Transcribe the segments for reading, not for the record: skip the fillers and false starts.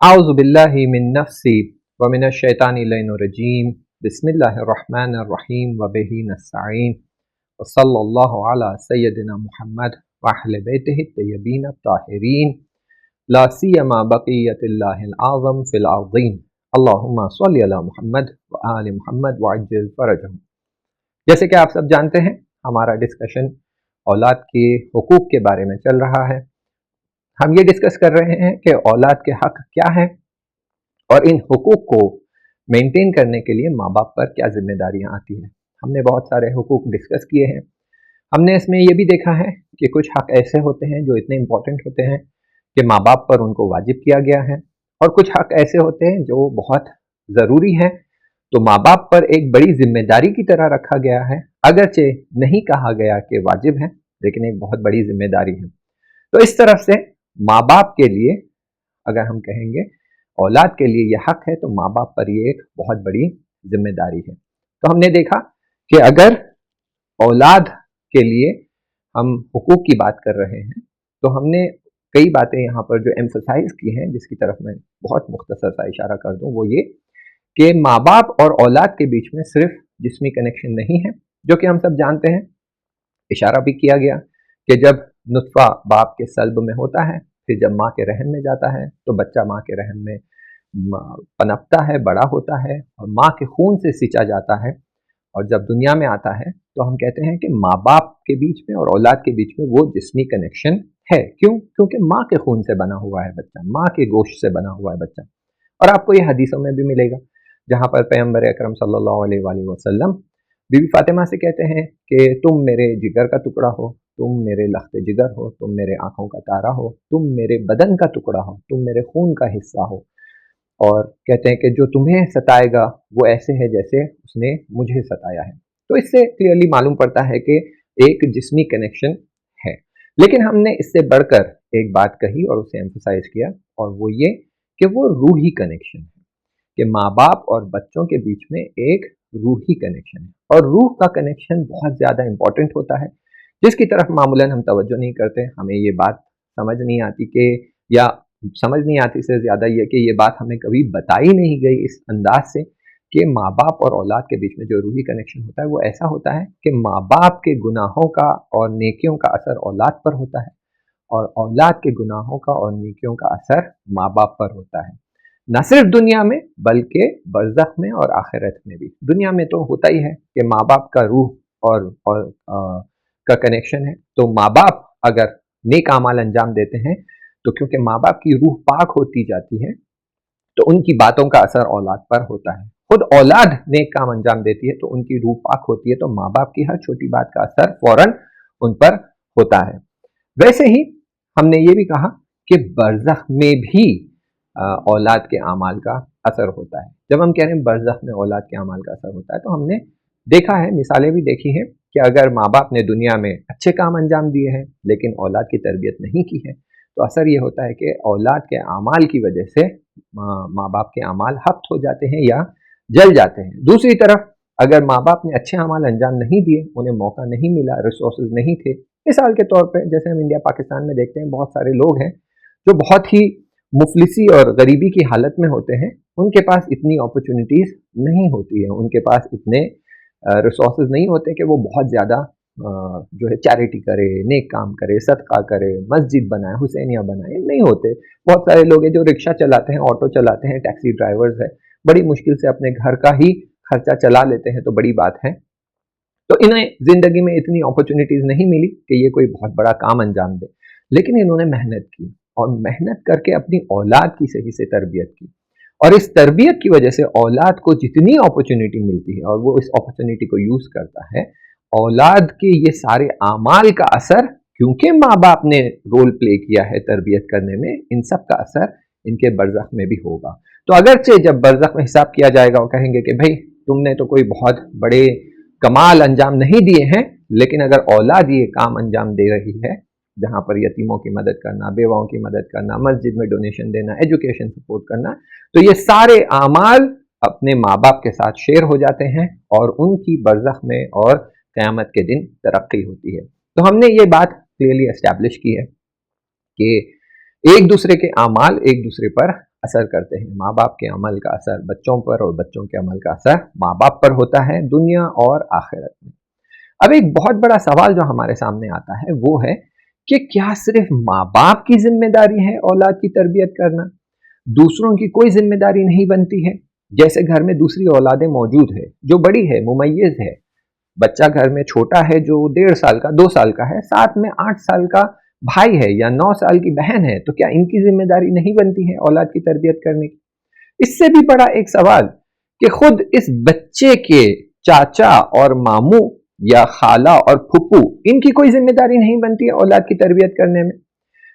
औज़ु बिल्लाहि मिन नफ्सी व मिनश शैतानिर रजीम बिस्मिल्लाहिर रहमानिर रहीम व बिही नस्तईन व सल्लल्लाहु अला सय्यदिना मुहम्मद व अहले बैतिहि तय्यबीन ताहिरीन ला सियमा बक़ियतिल्लाहिल आज़म फ़िल अर्ज़ीन अल्लाहुम्मा सल्लि अला मुहम्मद व आलि मुहम्मद व अज्जिल फ़रजहुम। जैसे कि आप सब जानते हैं, हमारा डिस्कशन औलाद के हुकूक के बारे में चल रहा है। हम ये डिस्कस कर रहे हैं कि औलाद के हक़ क्या हैं और इन हुकूक को मेंटेन करने के लिए माँ बाप पर क्या जिम्मेदारियाँ आती हैं। हमने बहुत सारे हुकूक डिस्कस किए हैं। हमने इसमें ये भी देखा है कि कुछ हक़ ऐसे होते हैं जो इतने इम्पोर्टेंट होते हैं कि माँ बाप पर उनको वाजिब किया गया है, और कुछ हक़ ऐसे होते हैं जो बहुत ज़रूरी हैं, तो माँ बाप पर एक बड़ी जिम्मेदारी की तरह रखा गया है। अगरचे नहीं कहा गया कि वाजिब है, लेकिन एक बहुत बड़ी जिम्मेदारी है। तो इस तरफ से माँ बाप के लिए, अगर हम कहेंगे औलाद के लिए यह हक है, तो माँ बाप पर ये एक बहुत बड़ी जिम्मेदारी है। तो हमने देखा कि अगर औलाद के लिए हम हुकूक की बात कर रहे हैं, तो हमने कई बातें यहाँ पर जो एम्फसाइज की हैं, जिसकी तरफ मैं बहुत मुख्तसर सा इशारा कर दूँ, वो ये कि माँ बाप और औलाद के बीच में सिर्फ जिस्मी कनेक्शन नहीं है, जो कि हम सब जानते हैं। इशारा भी किया गया कि जब नुत्फ़ा बाप के सल्ब में होता है, फिर जब माँ के रहम में जाता है, तो बच्चा माँ के रहम में पनपता है, बड़ा होता है और माँ के खून से सिंचा जाता है, और जब दुनिया में आता है तो हम कहते हैं कि माँ बाप के बीच में और औलाद के बीच में वो जिस्मी कनेक्शन है। क्यों? क्योंकि माँ के खून से बना हुआ है बच्चा, माँ के गोश्त से बना हुआ है बच्चा। और आपको ये हदीसों में भी मिलेगा, जहाँ पर पैगंबर अकरम सल्लल्लाहु अलैहि वसल्लम बीबी फातिमा से कहते हैं कि तुम मेरे जिगर का टुकड़ा हो, तुम मेरे लख्त जिगर हो, तुम मेरे आँखों का तारा हो, तुम मेरे बदन का टुकड़ा हो, तुम मेरे खून का हिस्सा हो। और कहते हैं कि जो तुम्हें सताएगा वो ऐसे है जैसे उसने मुझे सताया है। तो इससे क्लियरली मालूम पड़ता है कि एक जिस्मी कनेक्शन है। लेकिन हमने इससे बढ़कर एक बात कही और उसे एम्फसाइज किया, और वो ये कि वो रूही कनेक्शन है, कि माँ बाप और बच्चों के बीच में एक रूही कनेक्शन है। और रूह का कनेक्शन बहुत ज़्यादा इंपॉर्टेंट होता है, जिसकी तरफ मामूलन हम तवज्जो नहीं करते। हमें ये बात समझ नहीं आती कि, या समझ नहीं आती से ज़्यादा ये कि ये बात हमें कभी बताई नहीं गई इस अंदाज से कि माँ बाप और औलाद के बीच में जो रूही कनेक्शन होता है वो ऐसा होता है कि माँ बाप के गुनाहों का और नेकियों का असर औलाद पर होता है, और औलाद के गुनाहों का और नेकियों का असर माँ बाप पर होता है। न सिर्फ दुनिया में बल्कि बरज़ख में और आखिरत में भी। दुनिया में तो होता ही है कि माँ बाप का रूह का कनेक्शन है, तो माँ बाप अगर नेक अमाल अंजाम देते हैं, तो क्योंकि माँ बाप की रूह पाक होती जाती है, तो उनकी बातों का असर औलाद पर होता है। खुद औलाद नेक काम अंजाम देती है तो उनकी रूह पाक होती है, तो माँ बाप की हर छोटी बात का असर फौरन उन पर होता है। वैसे ही हमने ये भी कहा कि बरज़ख में भी औलाद के अमाल का असर होता है। जब हम कह रहे हैं बरज़ख में औलाद के अमाल का असर होता है, तो हमने देखा है, मिसालें भी देखी हैं कि अगर माँ बाप ने दुनिया में अच्छे काम अंजाम दिए हैं लेकिन औलाद की तरबियत नहीं की है, तो असर ये होता है कि औलाद के अमाल की वजह से माँ बाप के अमाल हब्त हो जाते हैं या जल जाते हैं। दूसरी तरफ अगर माँ बाप ने अच्छे अमाल अंजाम नहीं दिए, उन्हें मौका नहीं मिला, रिसोर्सेज नहीं थे, मिसाल के तौर पे जैसे हम इंडिया पाकिस्तान में देखते हैं, बहुत सारे लोग हैं जो बहुत ही मुफलिसी और गरीबी की हालत में होते हैं, उनके पास इतनी अपॉर्चुनिटीज़ नहीं होती है, उनके पास इतने रिसोर्सेज नहीं होते कि वो बहुत ज़्यादा जो है चैरिटी करे, नेक काम करे, सदका करे, मस्जिद बनाए, हुसैनिया बनाए, नहीं होते। बहुत सारे लोग हैं जो रिक्शा चलाते हैं, ऑटो चलाते हैं, टैक्सी ड्राइवर्स हैं, बड़ी मुश्किल से अपने घर का ही खर्चा चला लेते हैं, तो बड़ी बात है। तो इन्हें ज़िंदगी में इतनी अपॉर्चुनिटीज़ नहीं मिली कि ये कोई बहुत बड़ा काम अंजाम दे, लेकिन इन्होंने मेहनत की, और मेहनत करके अपनी औलाद की सही से तरबियत की, और इस तरबियत की वजह से औलाद को जितनी अपॉर्चुनिटी मिलती है और वो इस अपॉर्चुनिटी को यूज़ करता है, औलाद के ये सारे आमाल का असर, क्योंकि माँ बाप ने रोल प्ले किया है तरबियत करने में, इन सब का असर इनके बरज़ख में भी होगा। तो अगरचे जब बरज़ख में हिसाब किया जाएगा और कहेंगे कि भाई तुमने तो कोई बहुत बड़े कमाल अंजाम नहीं दिए हैं, लेकिन अगर औलाद ये काम अंजाम दे रही है, जहाँ पर यतीमों की मदद करना, बेवाओं की मदद करना, मस्जिद में डोनेशन देना, एजुकेशन सपोर्ट करना, तो ये सारे आमाल अपने माँ बाप के साथ शेयर हो जाते हैं और उनकी बरज़ख में और क़यामत के दिन तरक्की होती है। तो हमने ये बात क्लियरली एस्टैब्लिश की है कि एक दूसरे के अमाल एक दूसरे पर असर करते हैं। माँ बाप के अमल का असर बच्चों पर और बच्चों के अमल का असर माँ बाप पर होता है दुनिया और आखिरत में। अब एक बहुत बड़ा सवाल जो हमारे सामने आता है वो है कि क्या सिर्फ माँ बाप की जिम्मेदारी है औलाद की तरबियत करना, दूसरों की कोई जिम्मेदारी नहीं बनती है? जैसे घर में दूसरी औलादें मौजूद है जो बड़ी है, मुमय्यज है, बच्चा घर में छोटा है जो 1.5 साल का 2 साल का है, साथ में 8 साल का भाई है या 9 साल की बहन है, तो क्या इनकी जिम्मेदारी नहीं बनती है औलाद की तरबियत करने की? इससे भी बड़ा एक सवाल कि खुद इस बच्चे के चाचा और मामू या खाला और फुप्पू, इनकी कोई जिम्मेदारी नहीं बनती है औलाद की तरबियत करने में?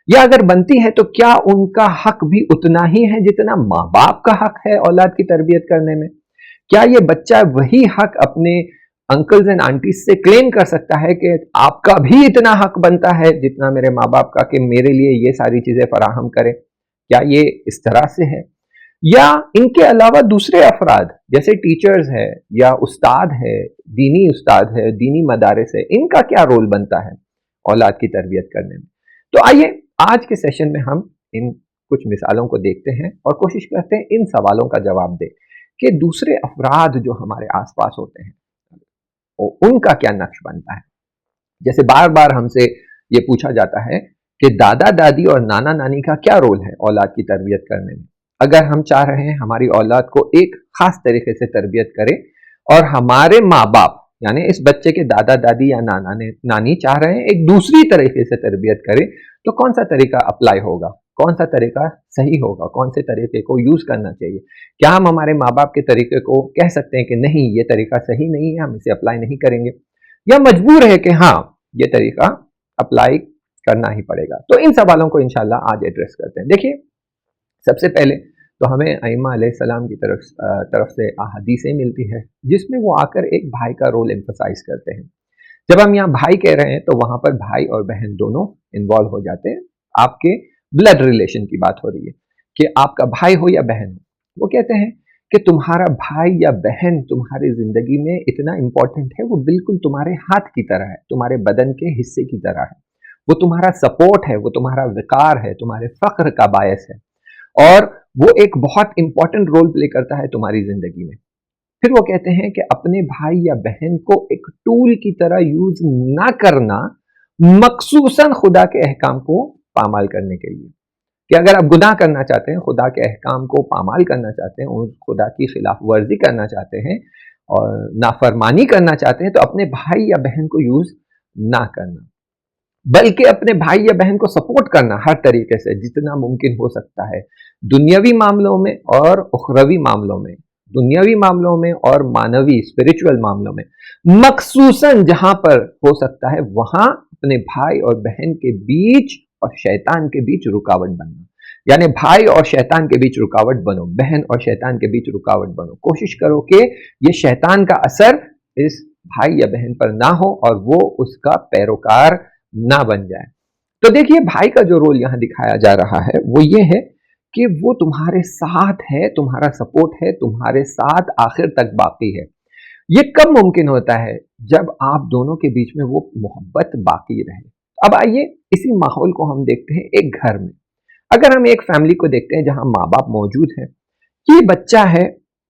या अगर बनती है तो क्या उनका हक भी उतना ही है जितना माँ बाप का हक है औलाद की तरबियत करने में? क्या ये बच्चा वही हक अपने अंकल्स एंड आंटीज से क्लेम कर सकता है कि आपका भी इतना हक बनता है जितना मेरे माँ बाप का, कि मेरे लिए ये सारी चीजें फराहम करें? क्या ये इस तरह से है? या इनके अलावा दूसरे अफराद जैसे टीचर्स है या उस्ताद है, दीनी उस्ताद है, दीनी मदारिस है, इनका क्या रोल बनता है औलाद की तरबियत करने में? तो आइए आज के सेशन में हम इन कुछ मिसालों को देखते हैं और कोशिश करते हैं इन सवालों का जवाब दें कि दूसरे अफराद जो हमारे आसपास होते हैं उनका क्या नक्श बनता है। जैसे बार बार हमसे ये पूछा जाता है कि दादा दादी और नाना नानी का क्या रोल है औलाद की तरबियत करने में। अगर हम चाह रहे हैं हमारी औलाद को एक खास तरीके से तरबियत करें और हमारे माँ बाप यानी इस बच्चे के दादा दादी या नाना नानी चाह रहे हैं एक दूसरी तरीके से तरबियत करें, तो कौन सा तरीका अप्लाई होगा, कौन सा तरीका सही होगा, कौन से तरीके को यूज करना चाहिए? क्या हम हमारे माँ बाप के तरीके को कह सकते हैं कि नहीं ये तरीका सही नहीं है, हम इसे अप्लाई नहीं करेंगे, या मजबूर है कि हाँ ये तरीका अप्लाई करना ही पड़ेगा? तो इन सवालों को इंशाल्लाह आज एड्रेस करते हैं। देखिए, सबसे पहले तो हमें अइम्मा अलैहिस्सलाम की तरफ से अहादीसें मिलती है जिसमें वो आकर एक भाई का रोल एम्फसाइज करते हैं। जब हम यहाँ भाई कह रहे हैं तो वहां पर भाई और बहन दोनों इन्वॉल्व हो जाते हैं। आपके ब्लड रिलेशन की बात हो रही है कि आपका भाई हो या बहन हो। वो कहते हैं कि तुम्हारा भाई या बहन तुम्हारी जिंदगी में इतना इंपॉर्टेंट है, वो बिल्कुल तुम्हारे हाथ की तरह है, तुम्हारे बदन के हिस्से की तरह है, वो तुम्हारा सपोर्ट है, वो तुम्हारा विकार है, तुम्हारे फख्र का बायस है और वो एक बहुत इंपॉर्टेंट रोल प्ले करता है तुम्हारी जिंदगी में। फिर वो कहते हैं कि अपने भाई या बहन को एक टूल की तरह यूज ना करना, मखसूसन खुदा के अहकाम को पामाल करने के लिए। कि अगर आप गुनाह करना चाहते हैं, खुदा के अहकाम को पामाल करना चाहते हैं, उस खुदा की खिलाफ वर्जी करना चाहते हैं और नाफरमानी करना चाहते हैं, तो अपने भाई या बहन को यूज ना करना, बल्कि अपने भाई या बहन को सपोर्ट करना हर तरीके से जितना मुमकिन हो सकता है, दुनियावी मामलों में और उखरवी मामलों में, दुनियावी मामलों में और मानवी स्पिरिचुअल मामलों में, मखसूसन जहां पर हो सकता है वहां अपने भाई और बहन के बीच और शैतान के बीच रुकावट बनना। यानी भाई और शैतान के बीच रुकावट बनो, बहन और शैतान के बीच रुकावट बनो। कोशिश करो कि ये शैतान का असर इस भाई या बहन पर ना हो और वो उसका पैरोकार ना बन जाए। तो देखिए, भाई का जो रोल यहां दिखाया जा रहा है वो ये है कि वो तुम्हारे साथ है, तुम्हारा सपोर्ट है, तुम्हारे साथ आखिर तक बाकी है। ये कब मुमकिन होता है? जब आप दोनों के बीच में वो मोहब्बत बाकी रहे। अब आइए इसी माहौल को हम देखते हैं एक घर में। अगर हम एक फैमिली को देखते हैं जहां माँ बाप मौजूद है, ये बच्चा है,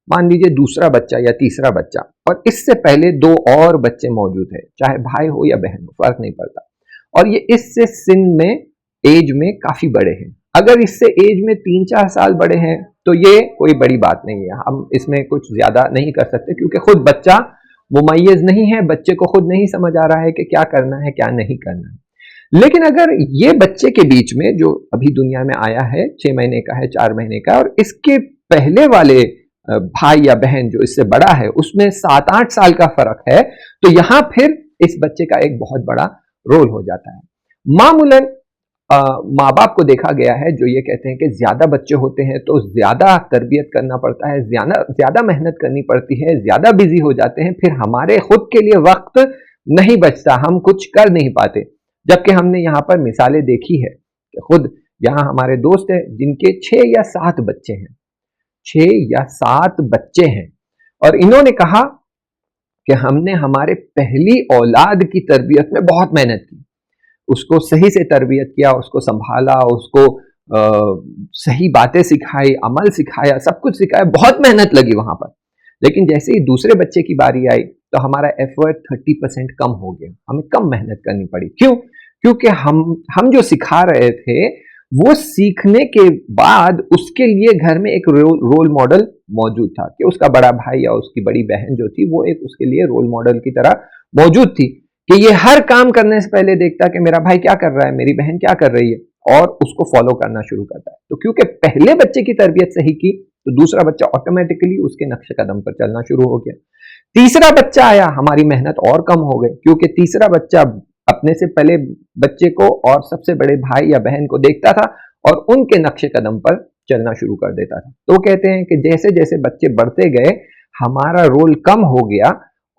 मान लीजिए दूसरा बच्चा या तीसरा बच्चा, और इससे पहले 2 और बच्चे मौजूद है, चाहे भाई हो या बहन हो, फर्क नहीं पड़ता, और ये इससे सिन में, एज में काफी बड़े हैं। अगर इससे एज में 3-4 साल बड़े हैं तो ये कोई बड़ी बात नहीं है, हम इसमें कुछ ज्यादा नहीं कर सकते क्योंकि खुद बच्चा मुमय्यज नहीं है, बच्चे को खुद नहीं समझ आ रहा है कि क्या करना है क्या नहीं करना है। लेकिन अगर ये बच्चे के बीच में जो अभी दुनिया में आया है, 6 महीने का है, 4 महीने का, और इसके पहले वाले भाई या बहन जो इससे बड़ा है उसमें 7-8 साल का फर्क है, तो यहां फिर इस बच्चे का एक बहुत बड़ा रोल हो जाता है। मामूलन माँ बाप को देखा गया है जो ये कहते हैं कि ज्यादा बच्चे होते हैं तो ज्यादा तरबियत करना पड़ता है, ज्यादा मेहनत करनी पड़ती है, ज्यादा बिजी हो जाते हैं, फिर हमारे खुद के लिए वक्त नहीं बचता, हम कुछ कर नहीं पाते। जबकि हमने यहाँ पर मिसालें देखी है कि खुद यहाँ हमारे दोस्त हैं जिनके 6 या 7 बच्चे हैं, 6 या 7 बच्चे हैं, और इन्होंने कहा कि हमने हमारे पहली औलाद की तरबियत में बहुत मेहनत की, उसको सही से तरबियत किया, उसको संभाला, उसको सही बातें सिखाई, अमल सिखाया, सब कुछ सिखाया, बहुत मेहनत लगी वहां पर। लेकिन जैसे ही दूसरे बच्चे की बारी आई तो हमारा एफर्ट 30% कम हो गया, हमें कम मेहनत करनी पड़ी। क्यों? क्योंकि हम जो सिखा रहे थे वो सीखने के बाद उसके लिए घर में एक रोल मॉडल मौजूद था कि उसका बड़ा भाई या उसकी बड़ी बहन जो थी वो एक उसके लिए रोल मॉडल की तरह मौजूद थी कि ये हर काम करने से पहले देखता कि मेरा भाई क्या कर रहा है, मेरी बहन क्या कर रही है, और उसको फॉलो करना शुरू करता है। तो क्योंकि पहले बच्चे की तरबियत सही की तो दूसरा बच्चा ऑटोमेटिकली उसके नक्शे कदम पर चलना शुरू हो गया। तीसरा बच्चा आया, हमारी मेहनत और कम हो गई क्योंकि तीसरा बच्चा अपने से पहले बच्चे को और सबसे बड़े भाई या बहन को देखता था और उनके नक्शे कदम पर चलना शुरू कर देता था। तो कहते हैं कि जैसे जैसे बच्चे बढ़ते गए हमारा रोल कम हो गया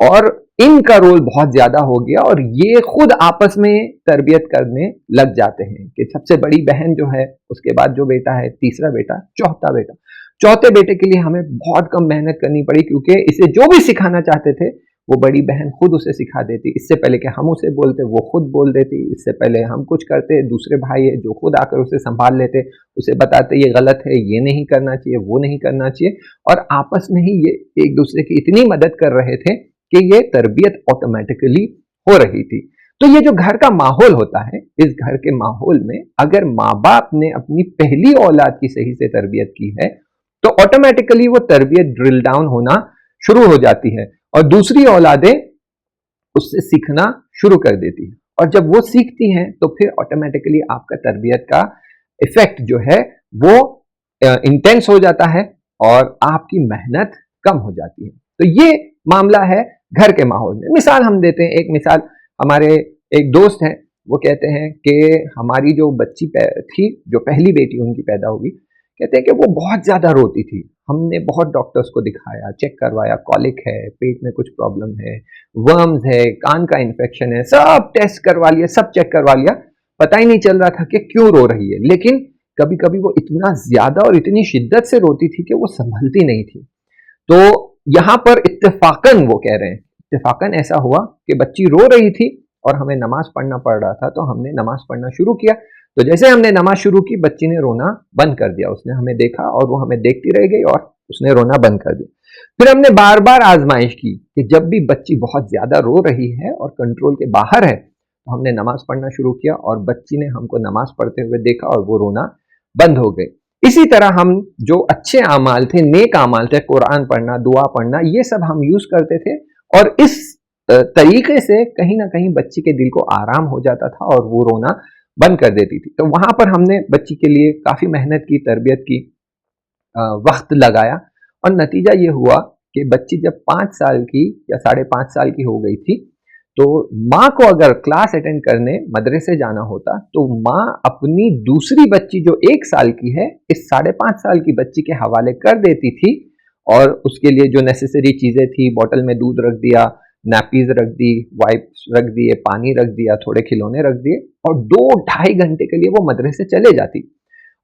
और इनका रोल बहुत ज्यादा हो गया, और ये खुद आपस में तरबियत करने लग जाते हैं कि सबसे बड़ी बहन जो है, उसके बाद जो बेटा है, तीसरा बेटा, चौथा बेटा। चौथे बेटे के लिए हमें बहुत कम मेहनत करनी पड़ी क्योंकि इसे जो भी सिखाना चाहते थे वो बड़ी बहन खुद उसे सिखा देती। इससे पहले कि हम उसे बोलते वो खुद बोल देती, इससे पहले हम कुछ करते दूसरे भाई है जो खुद आकर उसे संभाल लेते, उसे बताते ये गलत है, ये नहीं करना चाहिए, वो नहीं करना चाहिए, और आपस में ही ये एक दूसरे की इतनी मदद कर रहे थे कि ये तरबियत ऑटोमेटिकली हो रही थी। तो ये जो घर का माहौल होता है, इस घर के माहौल में अगर माँ बाप ने अपनी पहली औलाद की सही से तरबियत की है तो ऑटोमेटिकली वो तरबियत ड्रिल डाउन होना शुरू हो जाती है और दूसरी औलादें उससे सीखना शुरू कर देती है, और जब वो सीखती हैं तो फिर ऑटोमेटिकली आपका तरबियत का इफेक्ट जो है वो इंटेंस हो जाता है और आपकी मेहनत कम हो जाती है। तो ये मामला है घर के माहौल में। मिसाल हम देते हैं, एक मिसाल, हमारे एक दोस्त हैं, वो कहते हैं कि हमारी जो बच्ची थी, जो पहली बेटी उनकी पैदा हुई, कहते हैं कि वो बहुत ज्यादा रोती थी। हमने बहुत डॉक्टर्स को दिखाया, चेक करवाया, कॉलिक है, पेट में कुछ प्रॉब्लम है, वर्म्स है, कान का इन्फेक्शन है, सब टेस्ट करवा लिया, सब चेक करवा लिया, पता ही नहीं चल रहा था कि क्यों रो रही है। लेकिन कभी कभी वो इतना ज्यादा और इतनी शिद्दत से रोती थी कि वो संभलती नहीं थी। तो यहां पर इत्तेफाकन वो कह रहे हैं, इत्तेफाकन ऐसा हुआ कि बच्ची रो रही थी और हमें नमाज पढ़ना पड़ रहा था, तो हमने नमाज पढ़ना शुरू किया। तो जैसे हमने नमाज शुरू की, बच्ची ने रोना बंद कर दिया। उसने हमें देखा और वो हमें देखती रह गई और उसने रोना बंद कर दिया। फिर हमने बार बार आजमाइश की कि जब भी बच्ची बहुत ज्यादा रो रही है और कंट्रोल के बाहर है तो हमने नमाज पढ़ना शुरू किया और बच्ची ने हमको नमाज पढ़ते हुए देखा और वो रोना बंद हो गई। इसी तरह हम जो अच्छे आमाल थे, नेक आमाल थे, कुरान पढ़ना, दुआ पढ़ना, ये सब हम यूज करते थे और इस तरीके से कहीं ना कहीं बच्ची के दिल को आराम हो जाता था और वो रोना बंद कर देती थी। तो वहां पर हमने बच्ची के लिए काफी मेहनत की, तरबियत की, वक्त लगाया, और नतीजा ये हुआ कि बच्ची जब 5 साल की या 5.5 साल की हो गई थी तो माँ को अगर क्लास अटेंड करने मदरसे जाना होता तो माँ अपनी दूसरी बच्ची जो 1 साल की है इस 5.5 साल की बच्ची के हवाले कर देती थी, और उसके लिए जो नेसेसरी चीजें थी, बोतल में दूध रख दिया, नैपीज रख दी, वाइप्स रख दिए, पानी रख दिया, थोड़े खिलौने रख दिए, और 2-2.5 घंटे के लिए वो मदरसे चले जाती।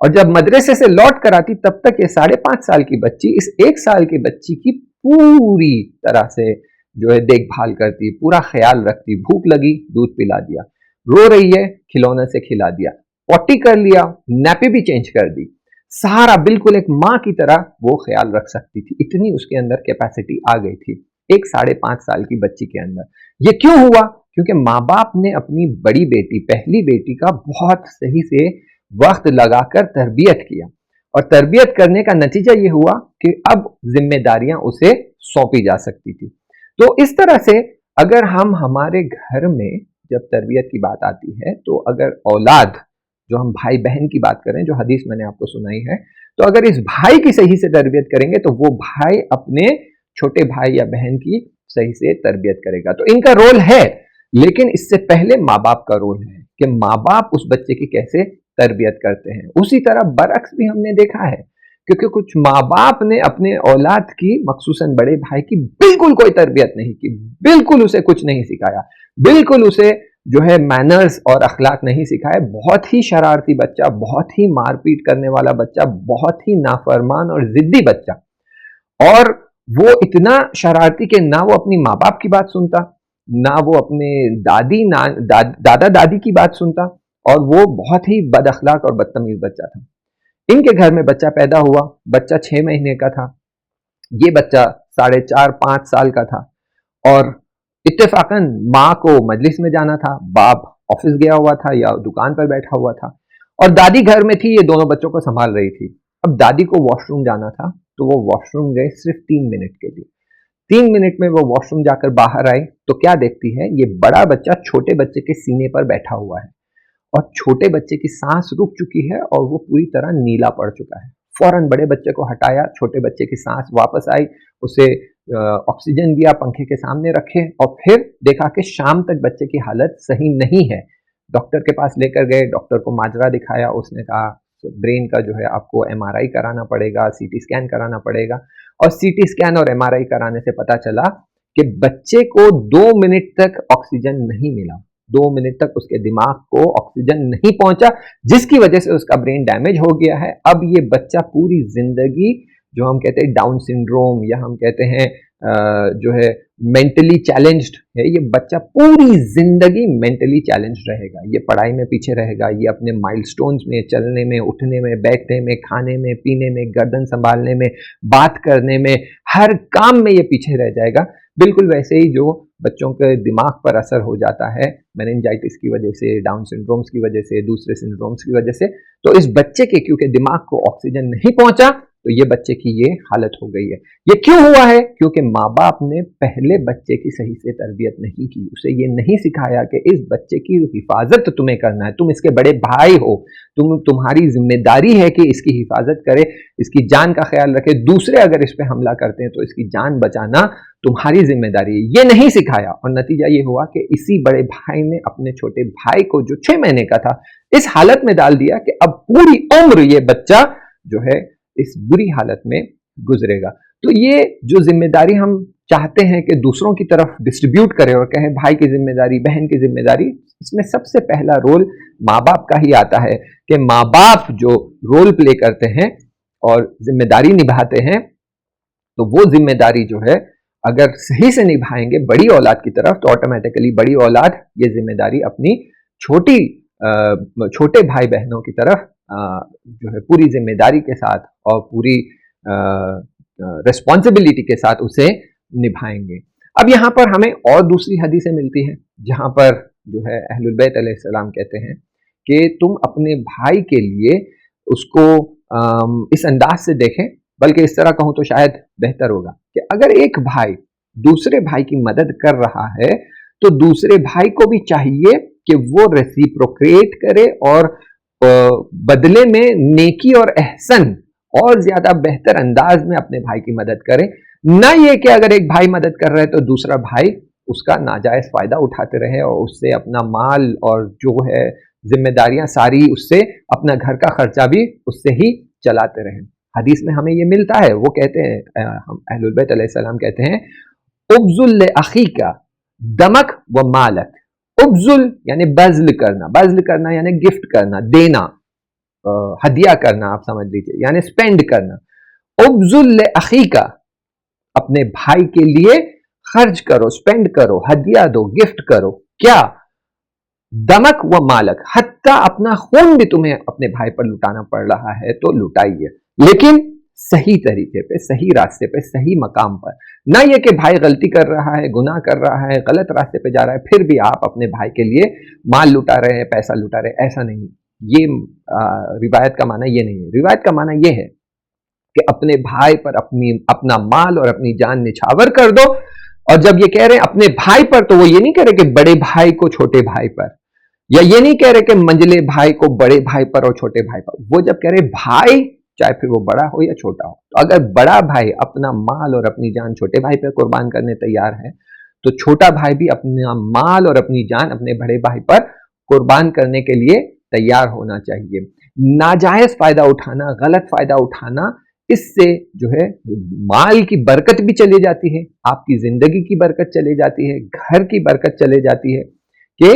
और जब मदरसे से लौट कर आती तब तक ये 5.5 साल की बच्ची इस 1 साल की बच्ची की पूरी तरह से जो है देखभाल करती, पूरा ख्याल रखती। भूख लगी, दूध पिला दिया, रो रही है, खिलौने से खिला दिया, पॉटी कर लिया, नैपी भी चेंज कर दी, सारा बिल्कुल एक माँ की तरह वो ख्याल रख सकती थी। इतनी उसके अंदर कैपेसिटी आ गई थी एक 5.5 साल की बच्ची के अंदर। ये क्यों हुआ? क्योंकि माँ बाप ने अपनी बड़ी बेटी, पहली बेटी का बहुत सही से वक्त लगाकर तरबियत किया, और तरबियत करने का नतीजा ये हुआ कि अब जिम्मेदारियां उसे सौंपी जा सकती थी। तो इस तरह से अगर हम हमारे घर में जब तरबियत की बात आती है तो अगर औलाद, जो हम भाई बहन की बात करें, जो हदीस मैंने आपको सुनाई है, तो अगर इस भाई की सही से तरबियत करेंगे तो वो भाई अपने छोटे भाई या बहन की सही से तरबियत करेगा। तो इनका रोल है, लेकिन इससे पहले माँ बाप का रोल है कि माँ बाप उस बच्चे की कैसे तरबियत करते हैं। उसी तरह बरअक्स भी हमने देखा है, क्योंकि कुछ माँ बाप ने अपने औलाद की, मखसूसन बड़े भाई की, बिल्कुल कोई तरबियत नहीं की, बिल्कुल उसे कुछ नहीं सिखाया, बिल्कुल उसे जो है मैनर्स और अखलाक नहीं सिखाए। बहुत ही शरारती बच्चा, बहुत ही मारपीट करने वाला बच्चा, बहुत ही नाफरमान और जिद्दी बच्चा, और वो इतना शरारती कि ना वो अपनी माँ बाप की बात सुनता, ना वो अपने दादा दादी की बात सुनता, और वो बहुत ही बद अखलाक और बदतमीज बच्चा था। इनके घर में बच्चा पैदा हुआ, बच्चा 6 महीने का था, ये बच्चा 4.5-5 साल का था और इत्तेफाकन माँ को मजलिस में जाना था, बाप ऑफिस गया हुआ था या दुकान पर बैठा हुआ था और दादी घर में थी, ये दोनों बच्चों को संभाल रही थी। अब दादी को वॉशरूम जाना था तो वो वॉशरूम गए सिर्फ 3 मिनट के लिए। 3 मिनट में वो वॉशरूम जाकर बाहर आए तो क्या देखती है, ये बड़ा बच्चा छोटे बच्चे के सीने पर बैठा हुआ है और छोटे बच्चे की सांस रुक चुकी है और वो पूरी तरह नीला पड़ चुका है। फौरन बड़े बच्चे को हटाया, छोटे बच्चे की सांस वापस आई, उसे ऑक्सीजन दिया, पंखे के सामने रखे और फिर देखा कि शाम तक बच्चे की हालत सही नहीं है। डॉक्टर के पास लेकर गए, डॉक्टर को माजरा दिखाया, उसने कहा ब्रेन का जो है आपको एमआरआई कराना पड़ेगा, सीटी स्कैन कराना पड़ेगा और सीटी स्कैन और एमआरआई कराने से पता चला कि बच्चे को 2 मिनट तक ऑक्सीजन नहीं मिला, 2 मिनट तक उसके दिमाग को ऑक्सीजन नहीं पहुंचा, जिसकी वजह से उसका ब्रेन डैमेज हो गया है। अब ये बच्चा पूरी जिंदगी, जो हम कहते हैं डाउन सिंड्रोम या हम कहते हैं जो है मेंटली चैलेंज्ड है, ये बच्चा पूरी जिंदगी मेंटली चैलेंज्ड रहेगा। ये पढ़ाई में पीछे रहेगा, ये अपने माइलस्टोन्स में, चलने में, उठने में, बैठने में, खाने में, पीने में, गर्दन संभालने में, बात करने में, हर काम में ये पीछे रह जाएगा। बिल्कुल वैसे ही जो बच्चों के दिमाग पर असर हो जाता है मेनिंजाइटिस की वजह से, डाउन सिंड्रोम्स की वजह से, दूसरे सिंड्रोम्स की वजह से, तो इस बच्चे के क्योंकि दिमाग को ऑक्सीजन नहीं पहुंचा तो ये बच्चे की ये हालत हो गई है। ये क्यों हुआ है? क्योंकि माँ बाप ने पहले बच्चे की सही से तरबियत नहीं की, उसे ये नहीं सिखाया कि इस बच्चे की हिफाजत तुम्हें करना है, तुम इसके बड़े भाई हो, तुम्हारी जिम्मेदारी है कि इसकी हिफाजत करे, इसकी जान का ख्याल रखे, दूसरे अगर इस पर हमला करते हैं तो इसकी जान बचाना तुम्हारी जिम्मेदारी है। ये नहीं सिखाया और नतीजा ये हुआ कि इसी बड़े भाई ने अपने छोटे भाई को, जो 6 महीने का था, इस हालत में डाल दिया कि अब पूरी उम्र ये बच्चा जो है इस बुरी हालत में गुजरेगा। तो ये जो जिम्मेदारी हम चाहते हैं कि दूसरों की तरफ डिस्ट्रीब्यूट करें और कहें भाई की जिम्मेदारी, बहन की जिम्मेदारी, इसमें सबसे पहला रोल माँ बाप का ही आता है कि माँ बाप जो रोल प्ले करते हैं और जिम्मेदारी निभाते हैं, तो वो जिम्मेदारी जो है अगर सही से निभाएंगे बड़ी औलाद की तरफ, तो ऑटोमेटिकली बड़ी औलाद ये जिम्मेदारी अपनी छोटे भाई बहनों की तरफ जो है पूरी जिम्मेदारी के साथ और पूरी रिस्पॉन्सिबिलिटी के साथ उसे निभाएंगे। अब यहाँ पर हमें और दूसरी हदीसें मिलती हैं जहाँ पर जो है अहलुल बैत अलैहिस्सलाम कहते हैं कि तुम अपने भाई के लिए उसको इस अंदाज से देखें, बल्कि इस तरह कहूँ तो शायद बेहतर होगा कि अगर एक भाई दूसरे भाई की मदद कर रहा है तो दूसरे भाई को भी चाहिए कि वो रेसिप्रोकेट करे और बदले में नेकी और एहसन और ज्यादा बेहतर अंदाज में अपने भाई की मदद करे। ना ये कि अगर एक भाई मदद कर रहा है तो दूसरा भाई उसका नाजायज फायदा उठाते रहे और उससे अपना माल और जो है जिम्मेदारियां सारी, उससे अपना घर का खर्चा भी उससे ही चलाते रहे। हदीस में हमें ये मिलता है, वो कहते हैं, हम अहलुल बैत अलैहिस्सलाम कहते हैं, उब्जुल अखीका दमक व मालक। उब्जुल यानी बज़्ल करना यानी गिफ्ट करना, देना, हदिया करना, आप समझ लीजिए, यानी स्पेंड करना। उब्जुल अखीका, अपने भाई के लिए खर्च करो, स्पेंड करो, हदिया दो, गिफ्ट करो। क्या? दमक व मालक, हत्ता अपना खून भी तुम्हें अपने भाई पर लुटाना पड़ रहा है तो लुटाइए, लेकिन सही तरीके पे, सही रास्ते पे, सही मकाम पर। ना ये कि भाई गलती कर रहा है, गुनाह कर रहा है, गलत रास्ते पे जा रहा है, फिर भी आप अपने भाई के लिए माल लुटा रहे हैं, पैसा लुटा रहे हैं, ऐसा नहीं। ये रिवायत का माना ये नहीं है। रिवायत का माना ये है कि अपने भाई पर अपना माल और अपनी जान निछावर कर दो। और जब ये कह रहे हैं अपने भाई पर, तो वो ये नहीं कह रहे कि बड़े भाई को छोटे भाई पर, या ये नहीं कह रहे कि मंझले भाई को बड़े भाई पर और छोटे भाई पर। वो जब कह रहे भाई, चाहे फिर वो बड़ा हो या छोटा हो, तो अगर बड़ा भाई अपना माल और अपनी जान छोटे भाई पर कुर्बान करने तैयार है, तो छोटा भाई भी अपना माल और अपनी जान अपने बड़े भाई पर कुर्बान करने के लिए तैयार होना चाहिए। नाजायज फायदा उठाना, गलत फायदा उठाना, इससे जो है माल की बरकत भी चली जाती है, आपकी जिंदगी की बरकत चली जाती है, घर की बरकत चली जाती है, कि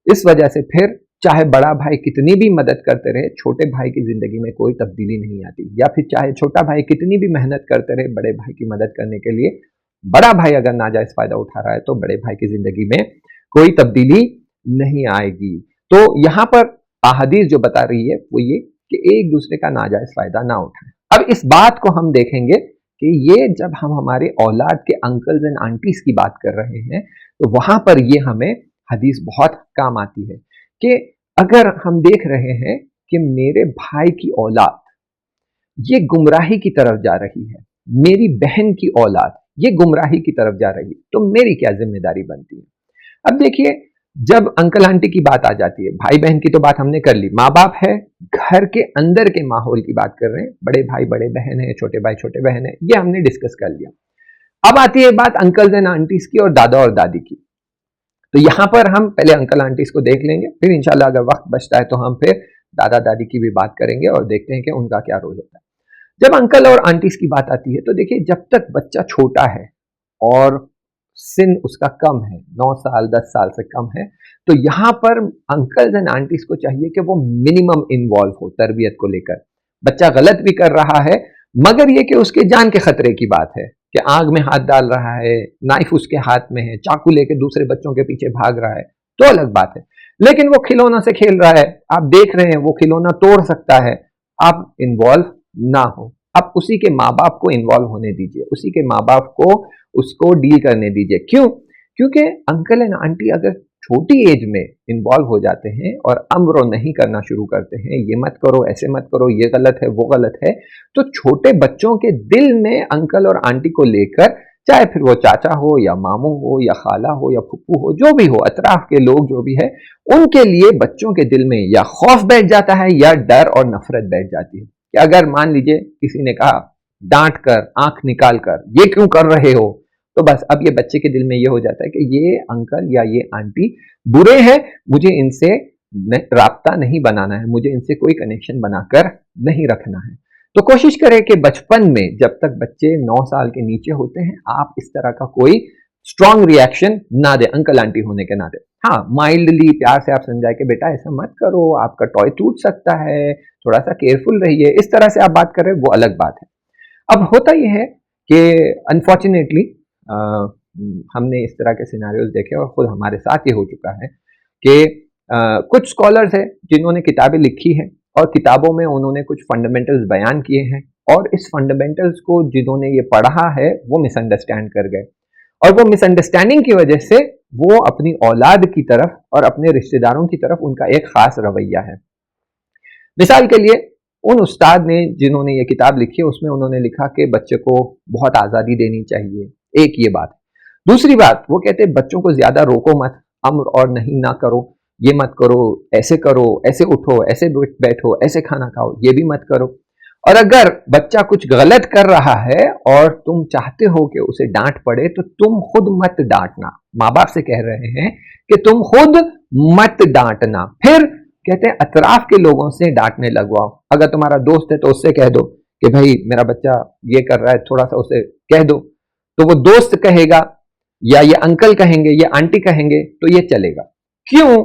इस वजह से फिर चाहे बड़ा भाई कितनी भी मदद करते रहे, छोटे भाई की जिंदगी में कोई तब्दीली नहीं आती। या फिर चाहे छोटा भाई कितनी भी मेहनत करते रहे बड़े भाई की मदद करने के लिए, बड़ा भाई अगर नाजायज फायदा उठा रहा है तो बड़े भाई की जिंदगी में कोई तब्दीली नहीं आएगी। तो यहाँ पर अहादीस जो बता रही है वो ये कि एक दूसरे का नाजायज फायदा ना उठाएं। अब इस बात को हम देखेंगे कि ये जब हम हमारे औलाद के अंकल्स एंड आंटीज की बात कर रहे हैं तो वहां पर ये हमें हदीस बहुत काम आती है कि अगर हम देख रहे हैं कि मेरे भाई की औलाद ये गुमराही की तरफ जा रही है, मेरी बहन की औलाद ये गुमराही की तरफ जा रही है, तो मेरी क्या जिम्मेदारी बनती है। अब देखिए, जब अंकल आंटी की बात आ जाती है, भाई बहन की तो बात हमने कर ली, माँ बाप है, घर के अंदर के माहौल की बात कर रहे हैं, बड़े भाई बड़े बहन है, छोटे भाई छोटे बहन है, ये हमने डिस्कस कर लिया। अब आती है बात अंकल्स एंड आंटीज की और दादा और दादी की। तो यहां पर हम पहले अंकल आंटीज को देख लेंगे, फिर इंशाल्लाह अगर वक्त बचता है तो हम फिर दादा दादी की भी बात करेंगे और देखते हैं कि उनका क्या रोल होता है। जब अंकल और आंटीज की बात आती है तो देखिए, जब तक बच्चा छोटा है और सिन उसका कम है, 9 साल 10 साल से कम है, तो यहां पर अंकल्स एंड आंटीज को चाहिए कि वो मिनिमम इन्वॉल्व हो तरबियत को लेकर। बच्चा गलत भी कर रहा है मगर ये कि उसके जान के खतरे की बात है कि आग में हाथ डाल रहा है, नाइफ उसके हाथ में है, चाकू लेके दूसरे बच्चों के पीछे भाग रहा है, तो अलग बात है। लेकिन वो खिलौना से खेल रहा है, आप देख रहे हैं वो खिलौना तोड़ सकता है, आप इन्वॉल्व ना हो, आप उसी के माँ बाप को इन्वॉल्व होने दीजिए, उसी के माँ बाप को उसको डील करने दीजिए। क्यों? क्योंकि अंकल एंड आंटी अगर छोटी एज में इन्वॉल्व हो जाते हैं और अम्र नहीं करना शुरू करते हैं, ये मत करो, ऐसे मत करो, ये गलत है, वो गलत है, तो छोटे बच्चों के दिल में अंकल और आंटी को लेकर, चाहे फिर वो चाचा हो या मामू हो या खाला हो या फुप्पू हो, जो भी हो, अतराफ के लोग जो भी है, उनके लिए बच्चों के दिल में या खौफ बैठ जाता है या डर और नफरत बैठ जाती है कि अगर मान लीजिए किसी ने कहा डांट कर, आंख निकाल कर, ये क्यों कर रहे हो, तो बस अब ये बच्चे के दिल में ये हो जाता है कि ये अंकल या ये आंटी बुरे हैं, मुझे इनसे राब्ता नहीं बनाना है, मुझे इनसे कोई कनेक्शन बनाकर नहीं रखना है। तो कोशिश करें कि बचपन में जब तक बच्चे 9 साल के नीचे होते हैं, आप इस तरह का कोई स्ट्रॉन्ग रिएक्शन ना दे अंकल आंटी होने के नाते। हाँ, माइल्डली प्यार से आप समझाए कि बेटा ऐसा मत करो, आपका टॉय टूट सकता है, थोड़ा सा केयरफुल रहिए, इस तरह से आप बात कर रहे हैं, वो अलग बात है। अब होता यह है कि अनफॉर्चुनेटली हमने इस तरह के सिनारियोज देखे और खुद हमारे साथ ये हो चुका है कि कुछ स्कॉलर्स हैं जिन्होंने किताबें लिखी हैं और किताबों में उन्होंने कुछ फंडामेंटल्स बयान किए हैं और इस फंडामेंटल्स को जिन्होंने ये पढ़ा है वो मिसअंडरस्टैंड कर गए और वो मिसअंडरस्टैंडिंग की वजह से वो अपनी औलाद की तरफ और अपने रिश्तेदारों की तरफ उनका एक खास रवैया है। मिसाल के लिए उन उस्ताद ने जिन्होंने ये किताब लिखी है उसमें उन्होंने लिखा कि बच्चे को बहुत आज़ादी देनी चाहिए, एक ये बात। दूसरी बात, वो कहते हैं बच्चों को ज्यादा रोको मत, अम्र और नहीं ना करो, ये मत करो, ऐसे उठो, ऐसे बैठो, ऐसे खाना खाओ, ये भी मत करो। और अगर बच्चा कुछ गलत कर रहा है और तुम चाहते हो कि उसे डांट पड़े तो तुम खुद मत डांटना। माँ बाप से कह रहे हैं कि तुम खुद मत डांटना। फिर कहते हैं अतराफ के लोगों से डांटने लगवाओ। अगर तुम्हारा दोस्त है तो उससे कह दो कि भाई मेरा बच्चा ये कर रहा है, थोड़ा सा उसे कह दो, तो वो दोस्त कहेगा या ये अंकल कहेंगे या आंटी कहेंगे तो ये चलेगा। क्यों?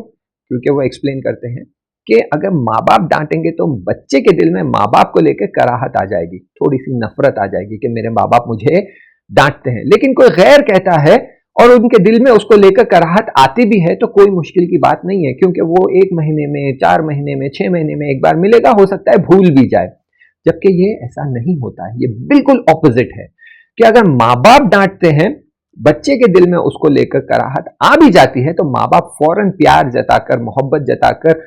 क्योंकि वो एक्सप्लेन करते हैं कि अगर माँ बाप डांटेंगे तो बच्चे के दिल में माँ बाप को लेकर कराहत आ जाएगी, थोड़ी सी नफरत आ जाएगी कि मेरे माँ बाप मुझे डांटते हैं। लेकिन कोई गैर कहता है और उनके दिल में उसको लेकर कराहत आती भी है तो कोई मुश्किल की बात नहीं है, क्योंकि वो 1 महीने में, 4 महीने में, 6 महीने में एक बार मिलेगा, हो सकता है भूल भी जाए। जबकि ये ऐसा नहीं होता है, ये बिल्कुल ऑपोजिट है कि अगर माँ बाप डांटते हैं, बच्चे के दिल में उसको लेकर कराहत आ भी जाती है तो माँ बाप फौरन प्यार जताकर, मोहब्बत जताकर,